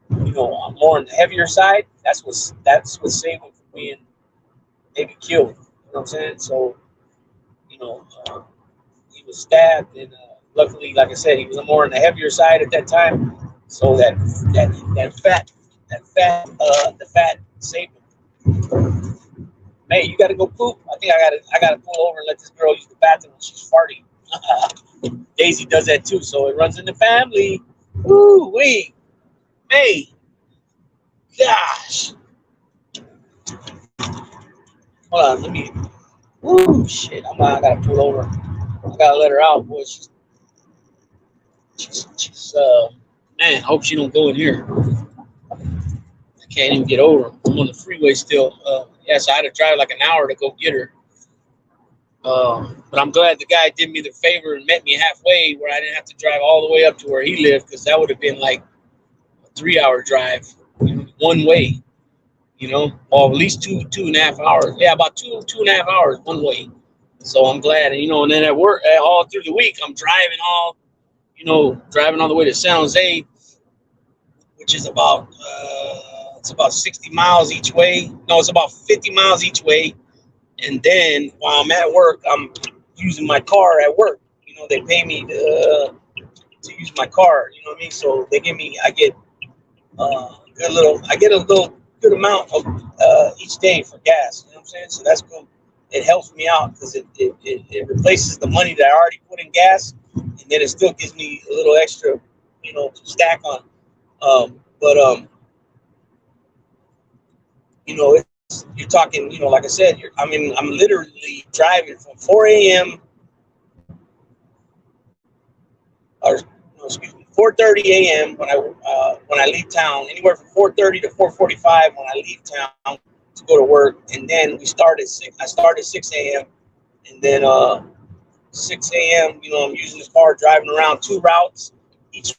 more on the heavier side, that's what saved him from being maybe killed. You know what I'm saying? So, he was stabbed, and luckily, like I said, he was more on the heavier side at that time. So the fat saved him. Hey, you got to go poop. I think I gotta pull over and let this girl use the bathroom when she's farting. Daisy does that too, so it runs in the family. Ooh wee, hey, gosh. Hold on, let me. Ooh shit, I gotta pull over. I gotta let her out, boy. She's man. I hope she don't go in here. I can't even get over. I'm on the freeway still. So I had to drive like an hour to go get her. But I'm glad the guy did me the favor and met me halfway where I didn't have to drive all the way up to where he lived, because that would have been like a 3 hour drive, one way, or at least two and a half hours. Yeah, about two and a half hours one way. So I'm glad, and then at work, all through the week, I'm driving all the way to San Jose, which is about it's about 60 miles each way. No, it's about 50 miles each way. And then while I'm at work, I'm using my car at work. They pay me to use my car. You know what I mean? So I get a little good amount of each day for gas. You know what I'm saying? So that's cool. It helps me out because it replaces the money that I already put in gas, and then it still gives me a little extra, to stack on. But you're talking, like I said, I'm literally driving from 4 a.m. or excuse me, 4:30 a.m. when I leave town, anywhere from 4:30 to 4:45 when I leave town to go to work, and then I start at 6 a.m. and then 6 a.m. I'm using this car driving around 2 routes. Each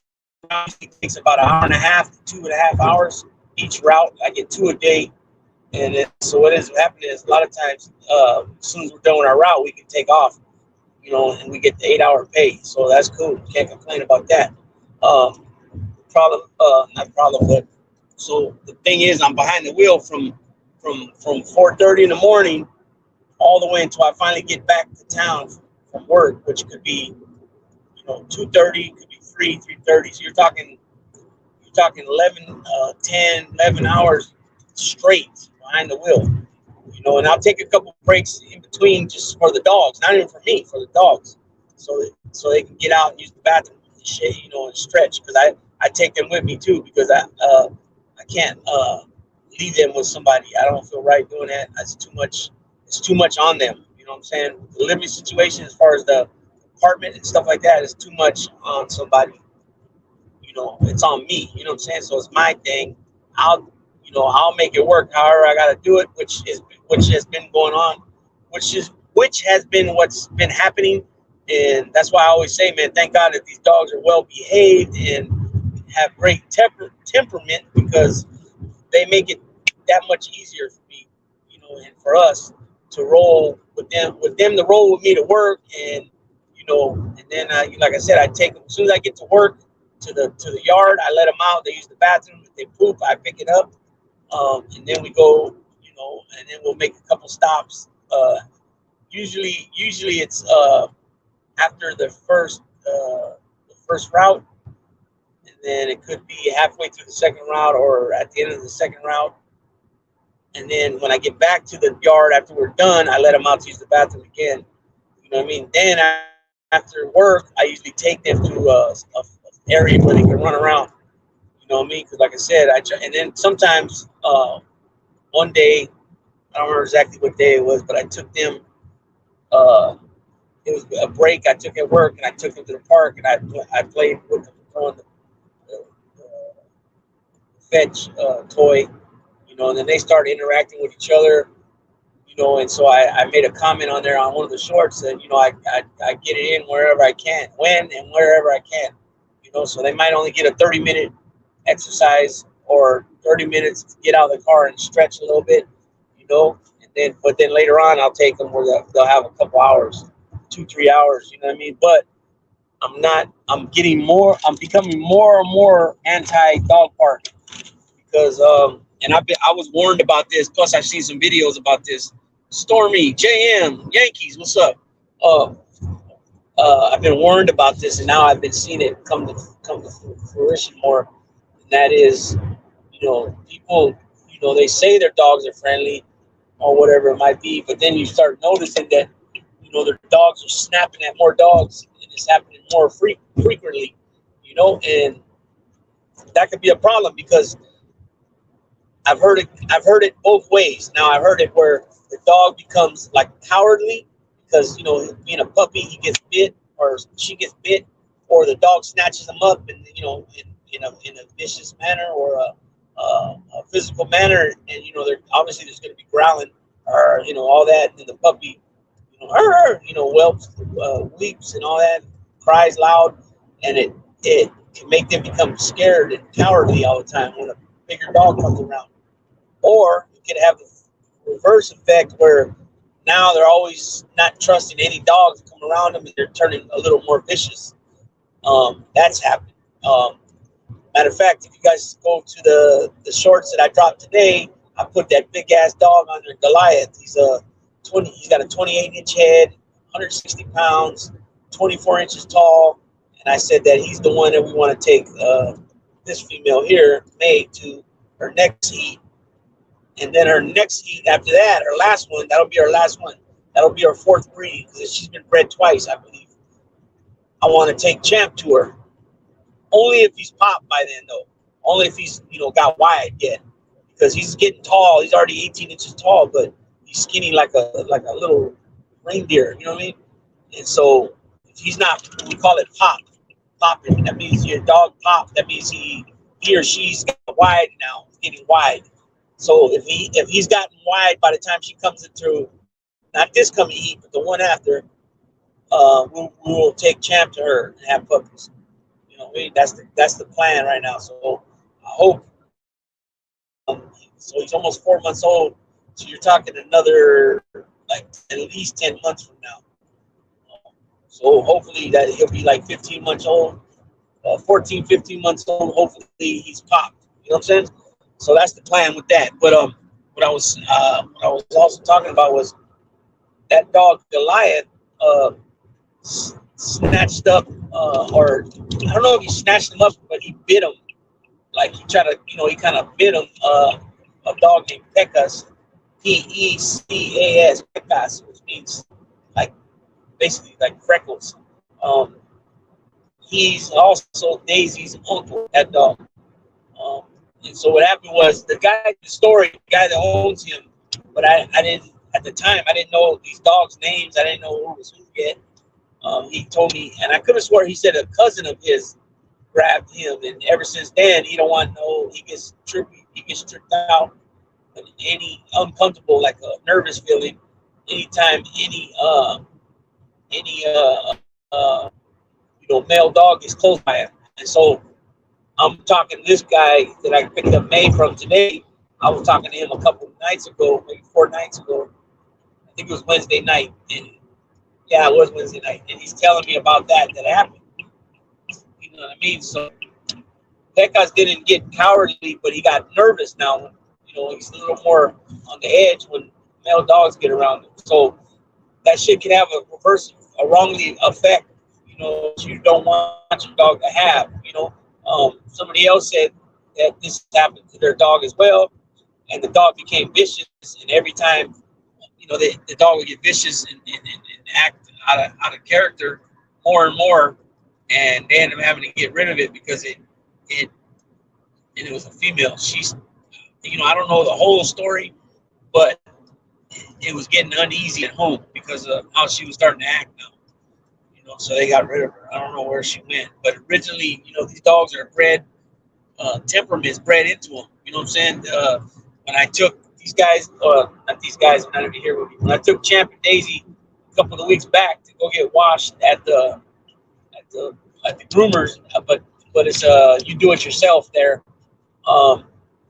route takes about an hour and a half to 2.5 hours. Each route, I get 2 a day. And so what ends up happening is a lot of times, as soon as we're done with our route, we can take off, and we get the 8-hour pay. So that's cool. Can't complain about that. Not problem, but so the thing is, I'm behind the wheel from 4:30 in the morning all the way until I finally get back to town from work, which could be 2:30, could be 3:30. So you're talking 11 hours straight behind the wheel, and I'll take a couple breaks in between just for the dogs, not even for me, for the dogs, so they can get out and use the bathroom and shit, and stretch, because I take them with me too, because I can't leave them with somebody. I don't feel right doing that. It's too much on them. You know what I'm saying? The living situation, as far as the apartment and stuff like that, is too much on somebody. It's on me. You know what I'm saying? So it's my thing. I'll make it work however I got to do it, which has been going on, which has been what's been happening. And that's why I always say, man, thank God that these dogs are well behaved and have great temperament, because they make it that much easier for me, and for us to roll with them to roll with me to work. And and then like I said, I take them as soon as I get to work to the yard. I let them out. They use the bathroom. If they poop, I pick it up, and then we go, and then we'll make a couple stops. Usually it's after the first route, and then it could be halfway through the second route or at the end of the second route. And then when I get back to the yard after we're done, I let them out to use the bathroom again. You know what I mean? Then after work, I usually take them to a area where they can run around. You know what I mean? Because like I said, and then sometimes one day, I don't remember exactly what day it was, but I took them. It it was a break I took at work, and I took him to the park, and I played with him throwing the fetch toy, and then they started interacting with each other, and so I made a comment on there on one of the shorts that, I get it in wherever I can, when and wherever I can, so they might only get a 30-minute exercise or 30 minutes to get out of the car and stretch a little bit, but then later on I'll take them where they'll have a couple hours, 2-3 hours, you know what I mean? But I'm becoming more and more anti-dog park because, and I was warned about this, plus I've seen some videos about this. Stormy, JM, Yankees, what's up? I've been warned about this, and now I've been seeing it come to fruition more. And that is, people, they say their dogs are friendly or whatever it might be, but then you start noticing that, their dogs are snapping at more dogs, and it's happening more frequently, and that could be a problem because I've heard it both ways. Now I've heard it where the dog becomes like cowardly because, being a puppy, he gets bit or she gets bit, or the dog snatches them up and, in a vicious manner or a physical manner, and they're obviously there's going to be growling or all that, and the puppy whelps, weeps and all that, cries loud, and it can make them become scared and cowardly all the time when a bigger dog comes around. Or you could have the reverse effect where now they're always not trusting any dogs to come around them, and they're turning a little more vicious. That's happening. Matter of fact, if you guys go to the shorts that I dropped today, I put that big ass dog on there, Goliath. He's got a 28-inch head, 160 pounds, 24 inches tall, and I said that he's the one that we want to take this female here, May, to her next heat. And then her next heat after that, her last one, that'll be her last one. That'll be her fourth breed because she's been bred twice, I believe. I want to take Champ to her. Only if he's popped by then, though. Only if he's, got wide yet. Because he's getting tall. He's already 18 inches tall, but he's skinny like a little reindeer, you know what I mean? And so if he's not, we call it popping. That means your dog popped. That means he or she's got wide now. It's getting wide. So if he's gotten wide by the time she comes in through, not this coming heat, but the one after, we will take Champ to her and have puppies. That's the plan right now. So I hope. So he's almost 4 months old. So you're talking another like at least 10 months from now. So hopefully that he'll be like 15 months old, 14, 15 months old. Hopefully he's popped. You know what I'm saying? So that's the plan with that. But what I was also talking about was that dog Goliath snatched up, or I don't know if he snatched him up, but he bit him. Like he tried to, he kind of bit him. A dog named Pecas, Pecas, Pecas, which means like basically like freckles. He's also Daisy's uncle, that dog. And so what happened was the guy that owns him, but I didn't, at the time, I didn't know these dogs' names. I didn't know who was who yet. He told me, and I could have swore he said a cousin of his grabbed him, and ever since then, he don't want no, he gets tripped out, and any uncomfortable, like a nervous feeling, anytime any male dog is close by him. And so I'm talking to this guy that I picked up May from today. I was talking to him a couple of nights ago, maybe 4 nights ago. I think it was Wednesday night. And yeah, it was Wednesday night. And he's telling me about that happened. You know what I mean? So Pecas didn't get cowardly, but he got nervous now. He's a little more on the edge when male dogs get around him. So that shit can have a wrongly effect, you don't want your dog to have, Somebody else said that this happened to their dog as well, and the dog became vicious, and every time, the dog would get vicious and act out of character more and more, and they ended up having to get rid of it because it was a female. She's, I don't know the whole story, but it was getting uneasy at home because of how she was starting to act now. So they got rid of her. I don't know where she went, but originally, these dogs are bred, temperaments bred into them. You know what I'm saying? When I took these guys, not these guys, are not even here with me. When I took Champ and Daisy a couple of weeks back to go get washed at the groomers, but it's you do it yourself there. Um,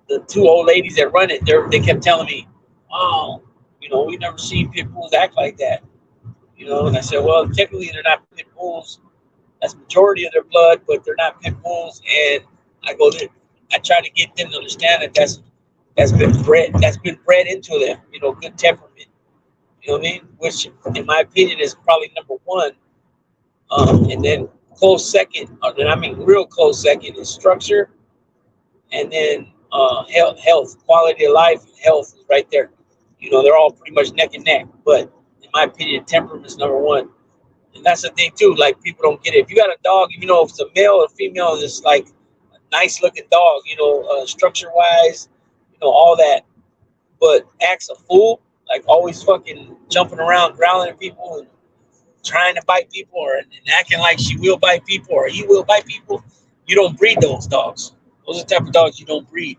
the two old ladies that run it, they kept telling me, "Oh, we never seen pit bulls act like that." And I said, "Well, technically they're not pit bulls. That's majority of their blood, but they're not pit bulls." And I go, I try to get them to understand that that's been bred into them. Good temperament. You know what I mean? Which, in my opinion, is probably number one. And then close second, and I mean real close second, is structure, and then health, quality of life, and health is right there. They're all pretty much neck and neck. But in my opinion, temperament is number one. And that's the thing too. Like, people don't get it. If you got a dog, if it's a male or female, it's like a nice looking dog. Structure wise, all that. But acts a fool, like always fucking jumping around, growling at people, and trying to bite people, or and acting like she will bite people or he will bite people. You don't breed those dogs. Those are the type of dogs you don't breed.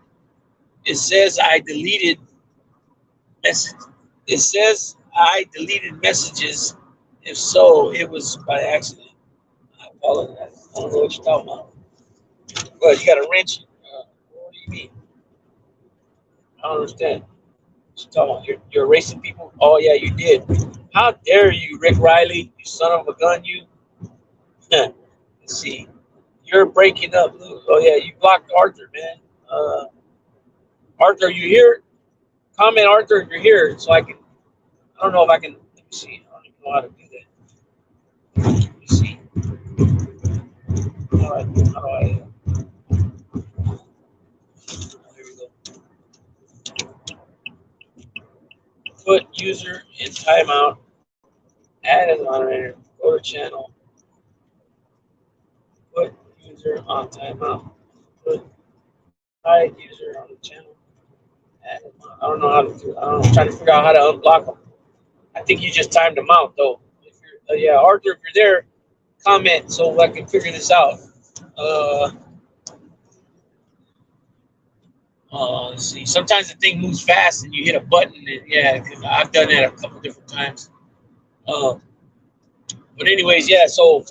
It says I deleted message. It says I deleted messages. If so, it was by accident. I apologize. I don't know what you're talking about. Well, you got a wrench. What do you mean? I don't understand. What you talking about? You're erasing people? Oh yeah, you did. How dare you, Rick Riley? You son of a gun, you. Let's see. You're breaking up. Oh yeah, you blocked Arthur, man. Arthur, you here? Comment, Arthur, if you're here, so I can. I don't know if I can. Let me see. I don't even know how to do that. Let me see. How do I? There we go. Put user in timeout. Add as moderator. Go to channel. Put user on timeout. Put hide user on the channel. I don't know how to do. I'm trying to figure out how to unblock them. I think you just timed them out though. If you're, yeah, Arthur, if you're there, comment so I can figure this out. Let's see. Sometimes the thing moves fast and you hit a button. And, yeah, because I've done that a couple different times. But anyways, yeah. So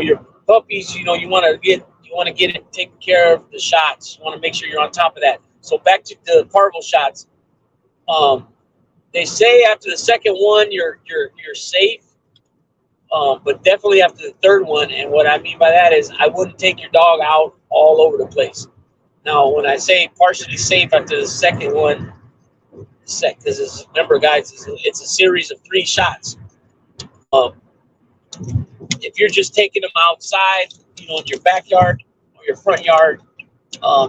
your puppies, you want to get it taken care of, the shots. You want to make sure you're on top of that. So back to the parvo shots. They say after the second one you're safe, but definitely after the third one. And what I mean by that is I wouldn't take your dog out all over the place. Now, when I say partially safe after the second one, because remember, guys, it's a series of 3 shots. If you're just taking them outside, in your backyard or your front yard,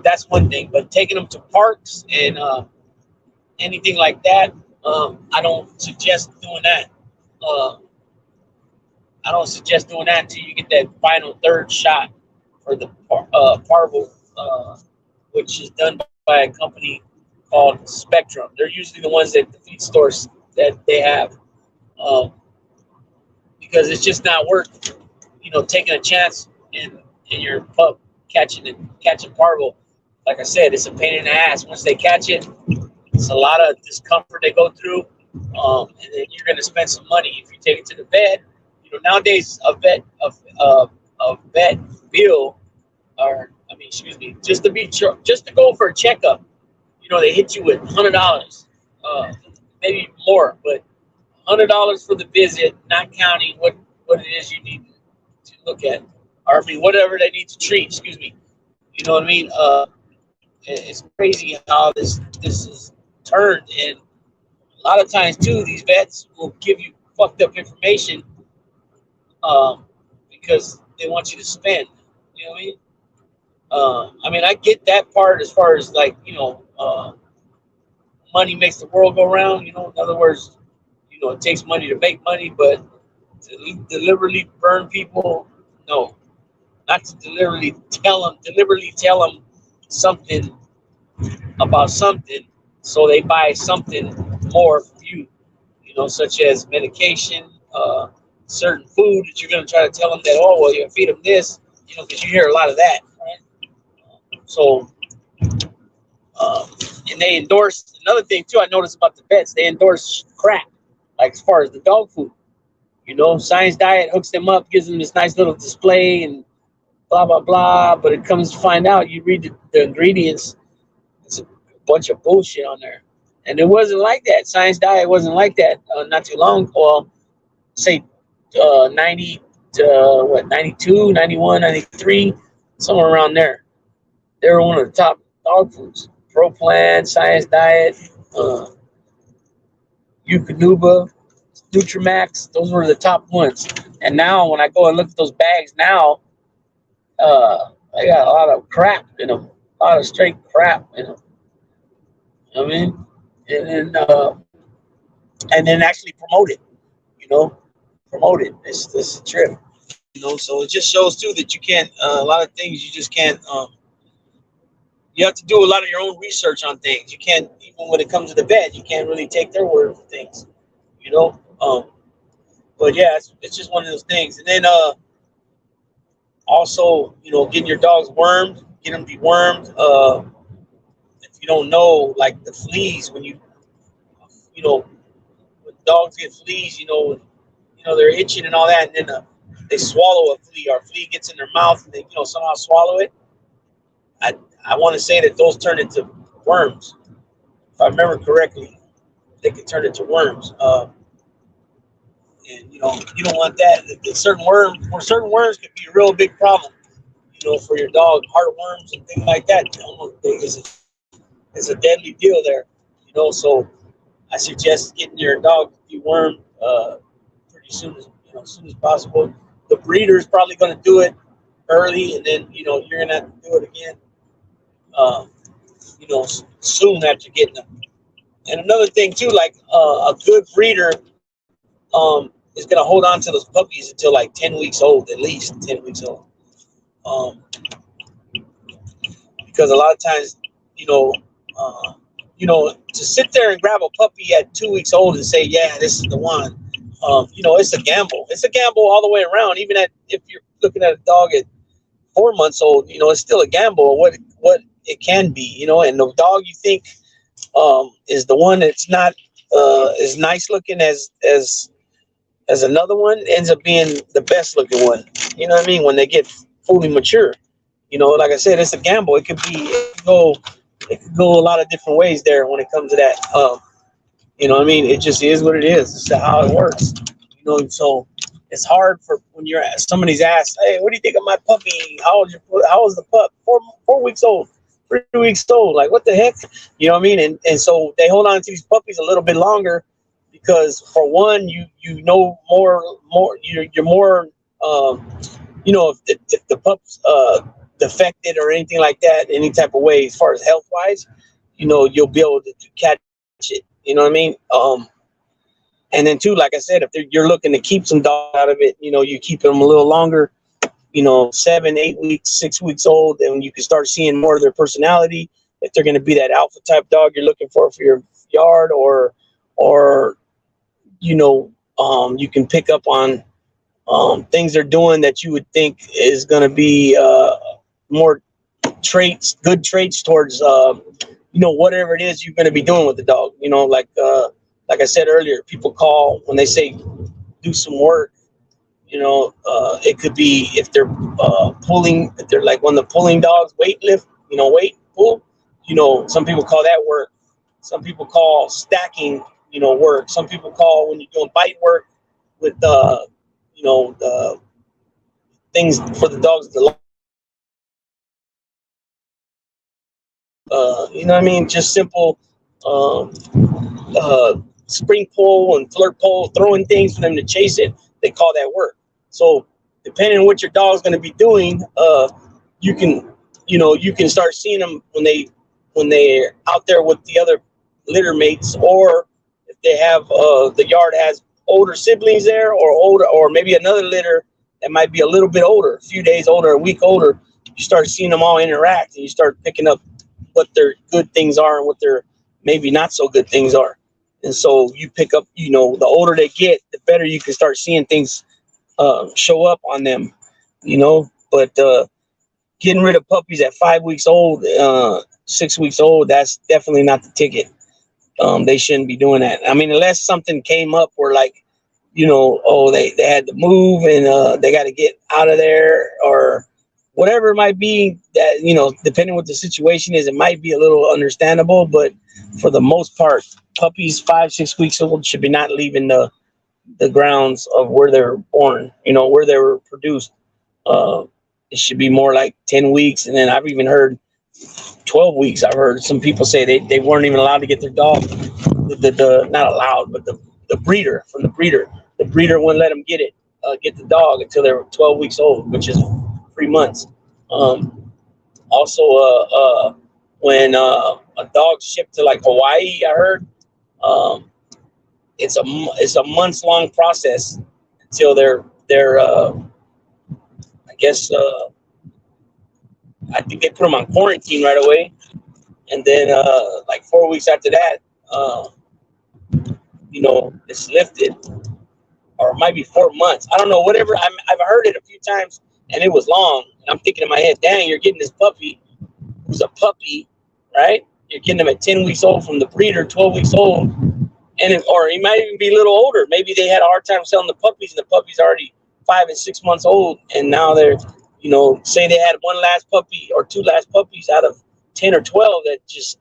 that's one thing. But taking them to parks and anything like that, I don't suggest doing that. I don't suggest doing that until you get that final third shot for the parvo, which is done by a company called Spectrum. They're usually the ones at the feed stores that they have, because it's just not worth, taking a chance in your pup catching parvo. Like I said, it's a pain in the ass. Once they catch it, it's a lot of discomfort they go through, and then you're going to spend some money if you take it to the vet. Nowadays a vet bill, just to go for a checkup, they hit you with $100, maybe more, but $100 for the visit, not counting what it is you need to look at, or whatever they need to treat. Excuse me. You know what I mean? It's crazy how this is turned, and a lot of times too, these vets will give you fucked up information, because they want you to spend. You know what I mean? I get that part as far as money makes the world go round. In other words, it takes money to make money, but to deliberately burn people, no. Not to deliberately tell them something about something, so they buy something more from you. Such as medication, certain food that you're going to try to tell them that, oh, well, you feed them this, because you hear a lot of that, right? So, um, and they endorse another thing too. I noticed about the vets, they endorse crap, like as far as the dog food. Science Diet hooks them up, gives them this nice little display and blah blah blah. But it comes to find out, you read the ingredients, it's a bunch of bullshit on there, and it wasn't like that. Science Diet wasn't like that not too long. Well, say 90 to 92, 91, 93, somewhere around there. They were one of the top dog foods. Pro Plan, Science Diet, Eukanuba, Nutrimax, those were the top ones. And now when I go and look at those bags now, they got a lot of crap in them, a lot of straight crap in them. I mean, and then actually promote it, promote it. It's a trip, So it just shows too that you can't. A lot of things you just can't. You have to do a lot of your own research on things. You can't, even when it comes to the vet, you can't really take their word for things, But yeah, it's just one of those things. And then also, getting your dogs wormed, get them dewormed. If you don't know, like the fleas, when dogs get fleas, they're itching and all that, and then they swallow a flea, or a flea gets in their mouth, and they, somehow swallow it. I want to say that those turn into worms. If I remember correctly, they can turn into worms. And you don't want that. Certain worms could be a real big problem. For your dog, heartworms and things like that. It's a deadly deal there. So I suggest getting your dog dewormed pretty soon as possible. The breeder is probably going to do it early, and then you're going to have to do it again. Soon after getting them. And another thing too, like a good breeder is going to hold on to those puppies until like 10 weeks old, at least 10 weeks old. Because a lot of times, to sit there and grab a puppy at 2 weeks old and say, yeah, this is the one, it's a gamble. It's a gamble all the way around. Even if you're looking at a dog at 4 months old, it's still a gamble of what it can be, and the dog you think is the one that's not as nice looking as another one ends up being the best looking one. You know what I mean? When they get fully mature, like I said, it's a gamble. It could go a lot of different ways there when it comes to that. What I mean? It just is what it is. It's how it works. So it's hard for when you're somebody's asked, hey, what do you think of my puppy? How old's the pup? 4 weeks old, 3 weeks old. Like, what the heck? You know what I mean? And so they hold on to these puppies a little bit longer because, for one, you know more. You're more. If the pup's defected or anything like that, any type of way, as far as health wise, you'll be able to catch it. You know what I mean? And then too, like I said, if you're looking to keep some dog out of it, you keep them a little longer, 7, 8 weeks, 6 weeks old, and you can start seeing more of their personality. If they're going to be that alpha type dog you're looking for your yard, or you can pick up on things they're doing that you would think is going to be more good traits towards, whatever it is you're going to be doing with the dog. Like I said earlier, people call when they say do some work. It could be if they're pulling, if they're like one of the pulling dogs, weight pull. Some people call that work. Some people call stacking, work. Some people call when you're doing bite work with the things for the dogs to you know what I mean? Just simple spring pull and flirt pull, throwing things for them to chase it. They call that work. So depending on what your dog's going to be doing, you can start seeing them when they're out there with the other litter mates, or if they have the yard has older siblings there, or maybe another litter that might be a little bit older, a few days older, a week older. You start seeing them all interact, and you start picking up what their good things are and what their maybe not so good things are. And so you pick up, the older they get, the better you can start seeing things show up on them, But getting rid of puppies at 5 weeks old, 6 weeks old, that's definitely not the ticket. They shouldn't be doing that. I mean, unless something came up where, like, oh, they had to move and they got to get out of there or whatever it might be, that, depending what the situation is, it might be a little understandable. But for the most part, puppies 5, 6 weeks old should be not leaving the grounds of where they're born, where they were produced. It should be more like 10 weeks. And then I've even heard 12 weeks. I've heard some people say they weren't even allowed to get their dog, not allowed, but the breeder, from the breeder. The breeder wouldn't let them get the dog until they were 12 weeks old, which is 3 months. Also, when a dog's shipped to like Hawaii, I heard, it's a months long process until they're I guess I think they put them on quarantine right away, and then like 4 weeks after that, it's lifted, or it might be 4 months. I don't know. Whatever. I've heard it a few times, and it was long. And I'm thinking in my head, dang, you're getting this puppy who's a puppy, right? You're getting him at 10 weeks old from the breeder, 12 weeks old, or he might even be a little older. Maybe they had a hard time selling the puppies, and the puppy's already 5 and 6 months old, and now they're, say they had one last puppy or two last puppies out of 10 or 12 that just,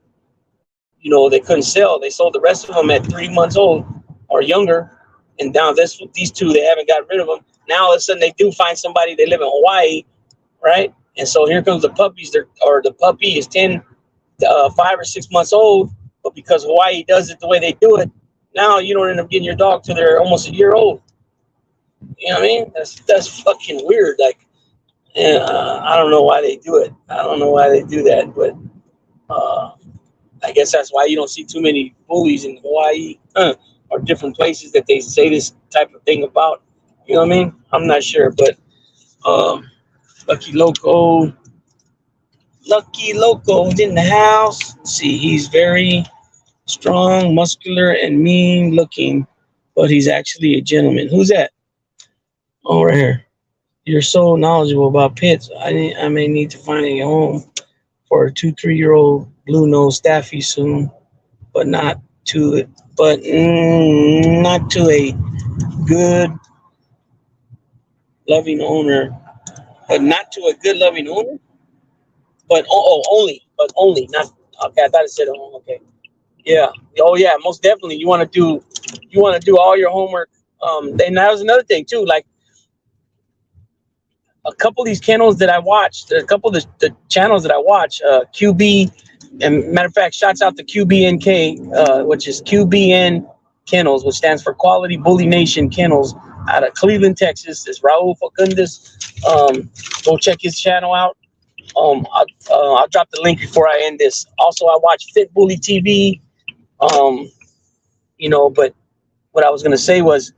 they couldn't sell. They sold the rest of them at 3 months old or younger, and now these two, they haven't got rid of them. Now all of a sudden they do find somebody. They live in Hawaii, right? And so here comes the puppies. The puppy is 5 or 6 months old, but because Hawaii does it the way they do it, now you don't end up getting your dog till they're almost a year old. You know what I mean? That's fucking weird. Like, I don't know why they do it. I don't know why they do that, but I guess that's why you don't see too many bullies in Hawaii or different places that they say this type of thing about. You know what I mean? I'm not sure, but Lucky Loco is in the house. Let's see, he's very strong, muscular, and mean looking, but he's actually a gentleman. Who's that? Oh, right here. You're so knowledgeable about pets. I may need to find a home for a 2-3-year-old blue-nosed staffy soon, but not to a good, loving owner. But not to a good, loving owner. But only not. Okay, I thought it said home. Okay, yeah. Oh yeah, most definitely. You want to do all your homework. And that was another thing too. Like, a couple of these kennels that I watched, a couple of the channels that I watch, QB, and matter of fact, shouts out to QBNK, which is QBN Kennels, which stands for Quality Bully Nation Kennels, out of Cleveland, Texas. It's Raul Facundes. Go check his channel out. I'll drop the link before I end this. Also, I watch Fit Bully TV. But what I was gonna say was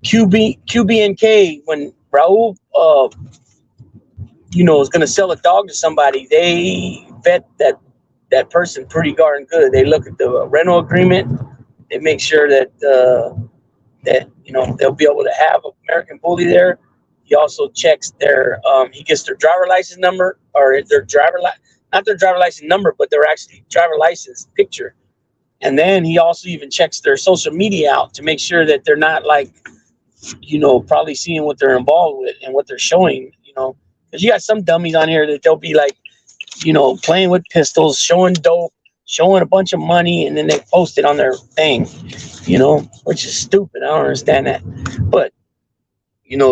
QBNK, when Raul, is going to sell a dog to somebody, they vet that person pretty darn good. They look at the rental agreement. They make sure that they'll be able to have an American Bully there. He also checks he gets their driver license number, or not their driver license number, but their actually driver license picture. And then he also even checks their social media out to make sure that they're not like, probably seeing what they're involved with and what they're showing, because you got some dummies on here that they'll be like, playing with pistols, showing dope, showing a bunch of money, and then they post it on their thing, which is stupid. I don't understand that. But,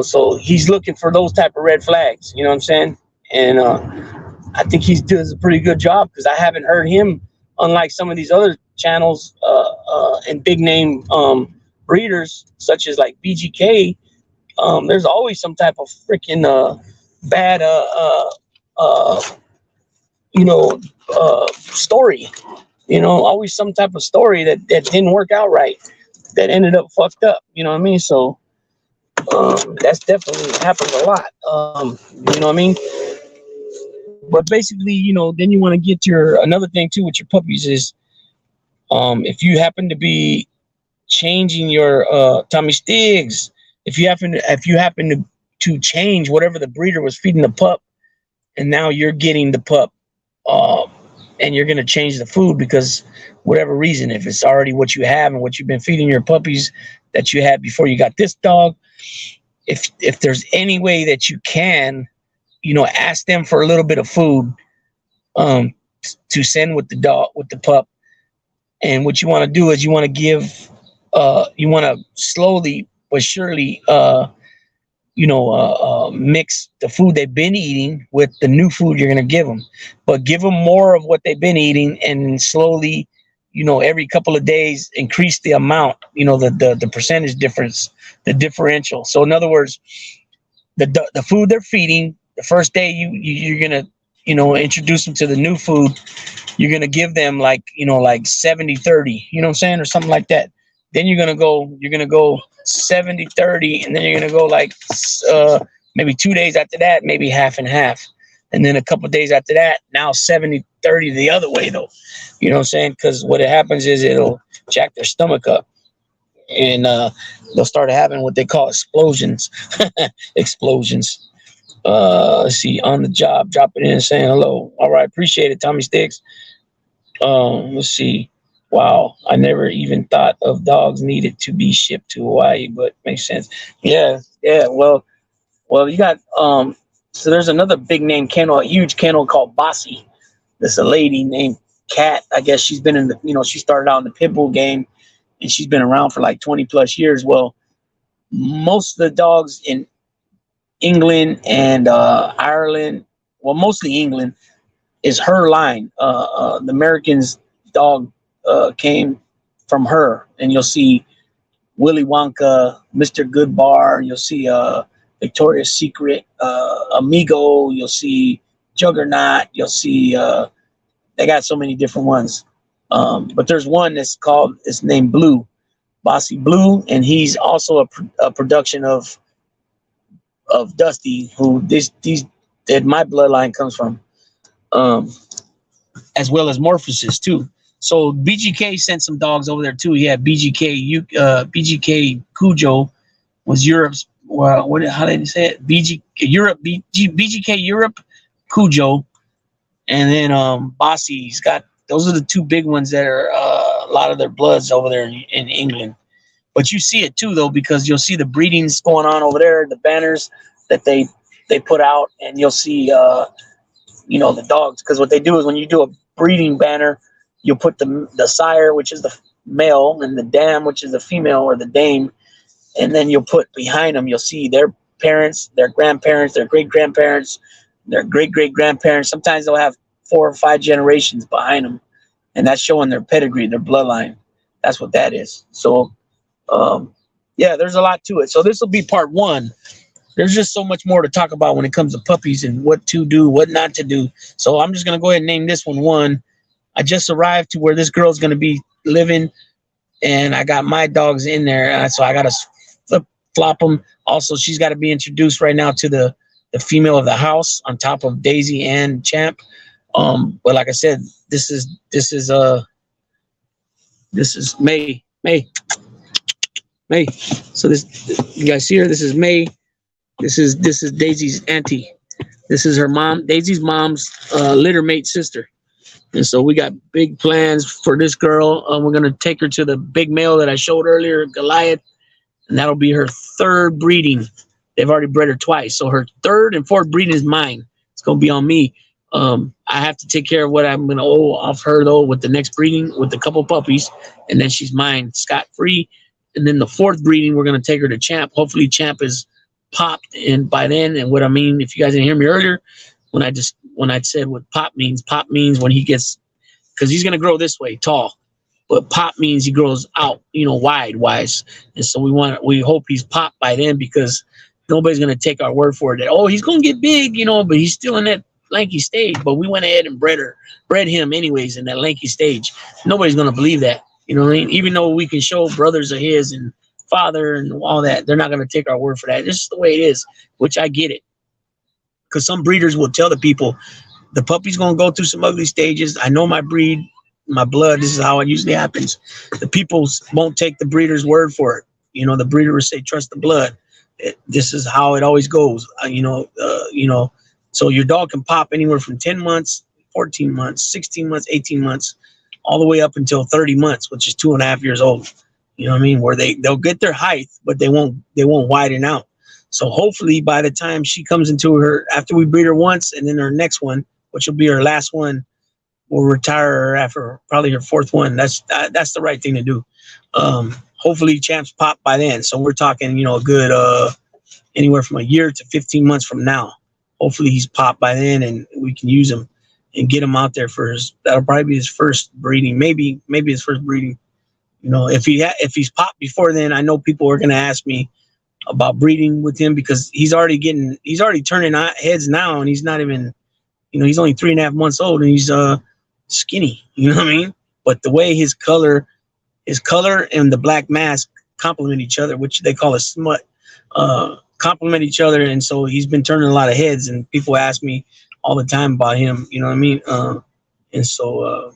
so he's looking for those type of red flags, you know what I'm saying? And I think he does a pretty good job, because I haven't heard him, unlike some of these other channels and big name breeders such as like BGK. There's always some type of freaking bad story, always some type of story that didn't work out right, that ended up fucked up, you know what I mean? So that's definitely happens a lot. You know what I mean? But basically, then you want to get another thing too with your puppies is, if you happen to be changing your Tommy Stiggs, if you happen to change whatever the breeder was feeding the pup, and now you're getting the pup, uh, and you're going to change the food because whatever reason, if it's already what you have and what you've been feeding your puppies that you had before you got this dog, if there's any way that you can, ask them for a little bit of food, um, to send with the dog, with the pup. And what you want to do is you want to give, you want to slowly but surely, mix the food they've been eating with the new food you're going to give them, but give them more of what they've been eating, and slowly, every couple of days, increase the amount, the percentage difference, the differential. So in other words, the food they're feeding, the first day you're going to, introduce them to the new food, you're going to give them like 70-30, you know what I'm saying? Or something like that. Then you're going to go 70-30, and then you're going to go like, maybe 2 days after that, maybe half and half. And then a couple of days after that, now 70-30 the other way though. You know what I'm saying? Because what happens is it'll jack their stomach up, and they'll start having what they call explosions. Explosions. Let's see, on the job, dropping in and saying hello. All right, appreciate it, Tommy Sticks. Let's see. Wow, I never even thought of dogs needed to be shipped to Hawaii, but makes sense. Yeah. Well, you got so there's another big name kennel, a huge kennel called Bossy. There's a lady named Kat. I guess she's been in the, she started out in the pit bull game, and she's been around for like 20 plus years. Well, most of the dogs in England and Ireland, well, mostly England, is her line. The Americans dog came from her, and you'll see Willy Wonka, Mr. Goodbar, you'll see Victoria's Secret, Amigo, you'll see Juggernaut, you'll see they got so many different ones. But there's one that's named Blue, Bossy Blue, and he's also a production of Dusty, who that my bloodline comes from, as well as Morphosis too. So BGK sent some dogs over there too. He had BGK Cujo was Europe's, how did he say it? BGK Europe Cujo, and then Bossy's got, those are the two big ones that are a lot of their bloods over there in England. But you see it too, though, because you'll see the breedings going on over there, the banners that they put out, and you'll see, the dogs. Because what they do is when you do a breeding banner, you'll put the sire, which is the male, and the dam, which is the female or the dame, and then you'll put behind them, you'll see their parents, their grandparents, their great-grandparents, their great-great-grandparents. Sometimes they'll have 4 or 5 generations behind them, and that's showing their pedigree, their bloodline. That's what that is. So, there's a lot to it. So this will be part 1. There's just so much more to talk about when it comes to puppies and what to do, what not to do. So I'm just going to go ahead and name this one 1. I just arrived to where this girl's going to be living, and I got my dogs in there. So I got to flop them. Also, she's got to be introduced right now to the female of the house on top of Daisy and Champ. But like I said, this is May. So this, you guys see her? This is May. This is Daisy's auntie. This is her mom, Daisy's mom's litter mate sister. And so we got big plans for this girl. We're gonna take her to the big male that I showed earlier, Goliath, and that'll be her 3rd breeding. They've already bred her twice, so her 3rd and 4th breeding is mine. It's gonna be on me. I have to take care of what I'm gonna owe off her though with the next breeding with a couple puppies, and then she's mine scot free. And then the 4th breeding, we're gonna take her to Champ. Hopefully Champ is popped, and by then, and what I mean, if you guys didn't hear me earlier, when I said what pop means when he gets, because he's gonna grow this way tall, but pop means he grows out, wide wise. And so we hope he's popped by then, because nobody's gonna take our word for it that, oh, he's gonna get big, but he's still in that lanky stage. But we went ahead and bred him anyways in that lanky stage. Nobody's gonna believe that, you know what I mean? Even though we can show brothers of his and father and all that, they're not gonna take our word for that. This is the way it is, which I get it. Because some breeders will tell the people, the puppy's gonna go through some ugly stages. I know my breed, my blood, this is how it usually happens. The people won't take the breeder's word for it. The breeder will say, trust the blood. This is how it always goes. So your dog can pop anywhere from 10 months, 14 months, 16 months, 18 months, all the way up until 30 months, which is 2.5 years old. You know what I mean? Where they'll get their height, but they won't widen out. So hopefully by the time she comes into her, after we breed her once, and then her next one, which will be her last one, we'll retire her after probably her fourth one. That's the right thing to do. Hopefully champs pop by then. So we're talking, a good anywhere from a year to 15 months from now. Hopefully he's popped by then, and we can use him and get him out there for his. That'll probably be his first breeding, maybe his first breeding. If he's popped before then, I know people are gonna ask me about breeding with him because he's already turning heads now, and he's not even, he's only 3.5 months old, and he's skinny. You know what I mean? But the way his color and the black mask complement each other, which they call a smut, complement each other, and so he's been turning a lot of heads, and people ask me all the time about him. You know what I mean? And so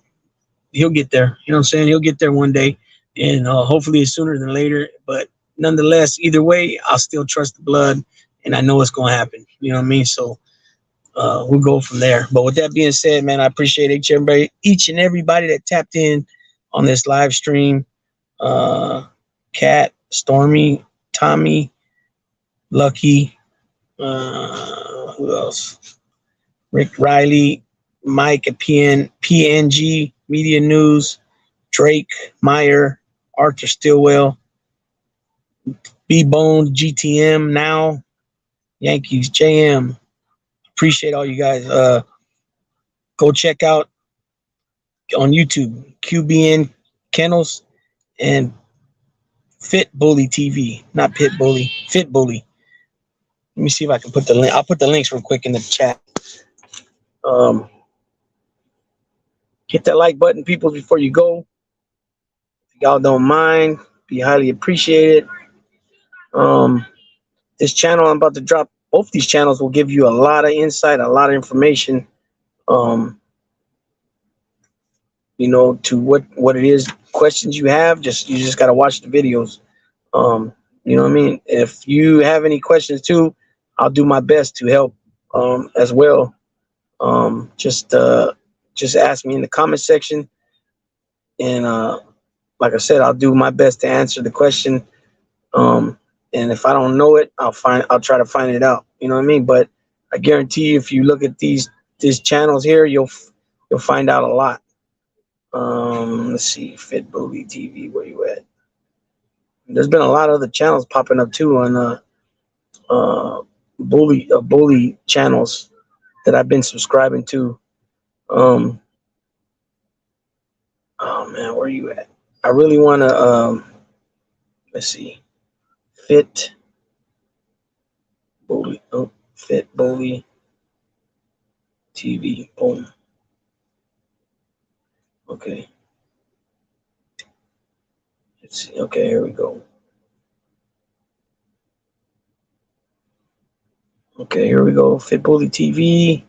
he'll get there. You know what I'm saying? He'll get there one day, and hopefully it's sooner than later. But nonetheless, either way, I'll still trust the blood, and I know it's going to happen. You know what I mean? So we'll go from there. But with that being said, man, I appreciate each and everybody that tapped in on this live stream. Kat, Stormy, Tommy, Lucky, who else? Rick Riley, Mike at PNG Media News, Drake, Meyer, Arthur Stillwell, B-Bone, GTM Now, Yankees, JM. Appreciate all you guys. Go check out on YouTube, QBN Kennels and Fit Bully TV, not Pit Bully, Fit Bully. Let me see if I can put the link. I'll put the links real quick in the chat. Hit that like button, people, before you go. If y'all don't mind, be highly appreciated. This channel I'm about to drop, both these channels will give you a lot of insight, a lot of information. To what it is, questions you have. You just gotta watch the videos. You know what I mean? If you have any questions too, I'll do my best to help as well. Just ask me in the comment section, and like I said, I'll do my best to answer the question. And if I don't know it, I'll try to find it out. You know what I mean? But I guarantee you, if you look at these channels here, you'll find out a lot. Let's see, Fit Bully TV, where you at? There's been a lot of other channels popping up too on bully channels that I've been subscribing to. Oh man, where you at? I really want to let's see, Fit Bully TV. Boom. Okay. Let's see. Okay, here we go. Okay, here we go. Fit Bully TV.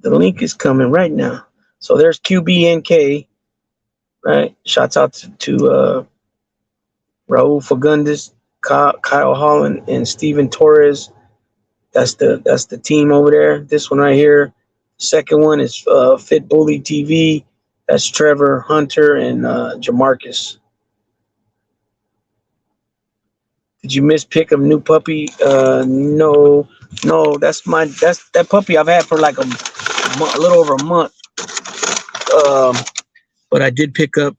The link is coming right now. So there's QBNK, right? Shouts out to Raul Fagundes, Kyle Holland, and Steven Torres. That's the team over there. This one right here. Second one is Fit Bully TV. That's Trevor, Hunter, and Jamarcus. Did you miss pick a new puppy? No. That's that puppy I've had for like a little over a month. But I did pick up.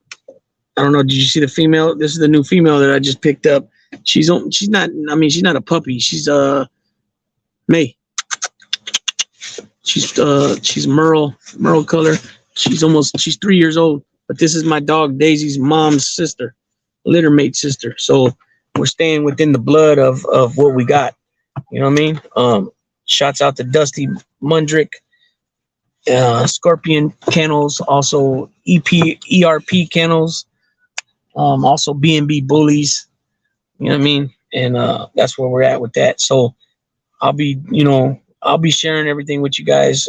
I don't know. Did you see the female? This is the new female that I just picked up. She's not. I mean, she's not a puppy. She's May. She's Merle color. She's 3 years old. But this is my dog Daisy's mom's sister, litter mate sister. So we're staying within the blood of what we got. You know what I mean? Shouts out to Dusty Mundrick, Scorpion Kennels, also ERP Kennels, also B&B Bullies. You know what I mean? And that's where we're at with that. So I'll be sharing everything with you guys.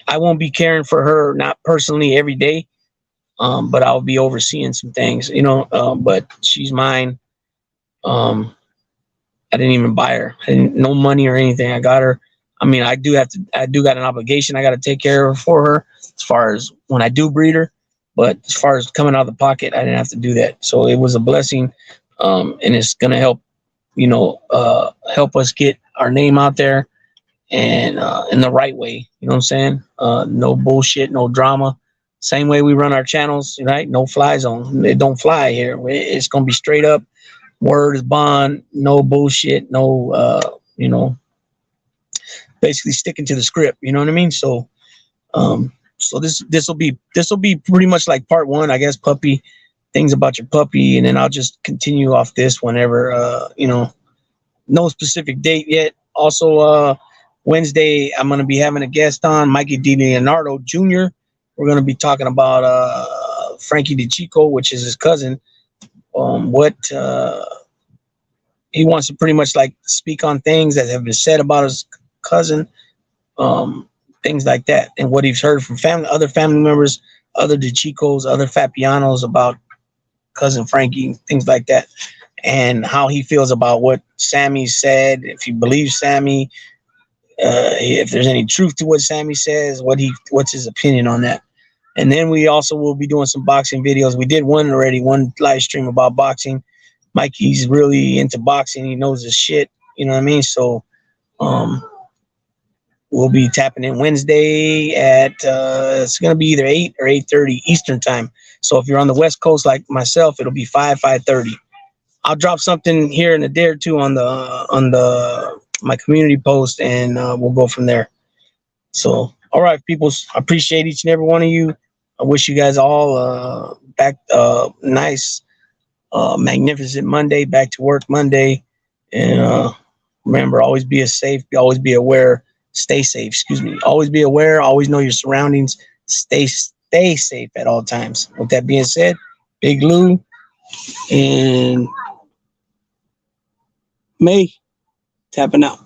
I won't be caring for her, not personally every day, but I'll be overseeing some things, but she's mine. I didn't even buy her. No money or anything. I got her. I mean, I do got an obligation. I got to take care of for her as far as when I do breed her. But as far as coming out of the pocket, I didn't have to do that. So it was a blessing. And it's going to help, help us get our name out there and in the right way. You know what I'm saying? No bullshit, no drama. Same way we run our channels, right? No fly zone. It don't fly here. It's going to be straight up. Word is bond. No bullshit. No, basically sticking to the script. You know what I mean? So, so this will be pretty much like part one, I guess. Puppy things about your puppy, and then I'll just continue off this whenever. No specific date yet. Also, Wednesday I'm gonna be having a guest on, Mikey DiLeonardo Jr. We're gonna be talking about Frankie DeChico, which is his cousin. What he wants to pretty much like speak on things that have been said about his cousin, things like that, and what he's heard from other family members, other DeChicos, other Fapianos about cousin Frankie, things like that, and how he feels about what Sammy said, if he believes Sammy, if there's any truth to what Sammy says, what's his opinion on that. And then we also will be doing some boxing videos. We did one live stream about boxing. Mikey's really into boxing. He knows his shit. You know what I mean? So we'll be tapping in Wednesday at it's gonna be either 8 or 8:30 Eastern time. So if you're on the West Coast like myself, it'll be 5:30. I'll drop something here in a day or two on the my community post, and we'll go from there. So all right, people, I appreciate each and every one of you. I wish you guys all back nice, magnificent Monday, back to work Monday, and remember, always be always be aware, stay safe. Excuse me. Always be aware. Always know your surroundings. Stay safe at all times. With that being said, Big Lou and May tapping out.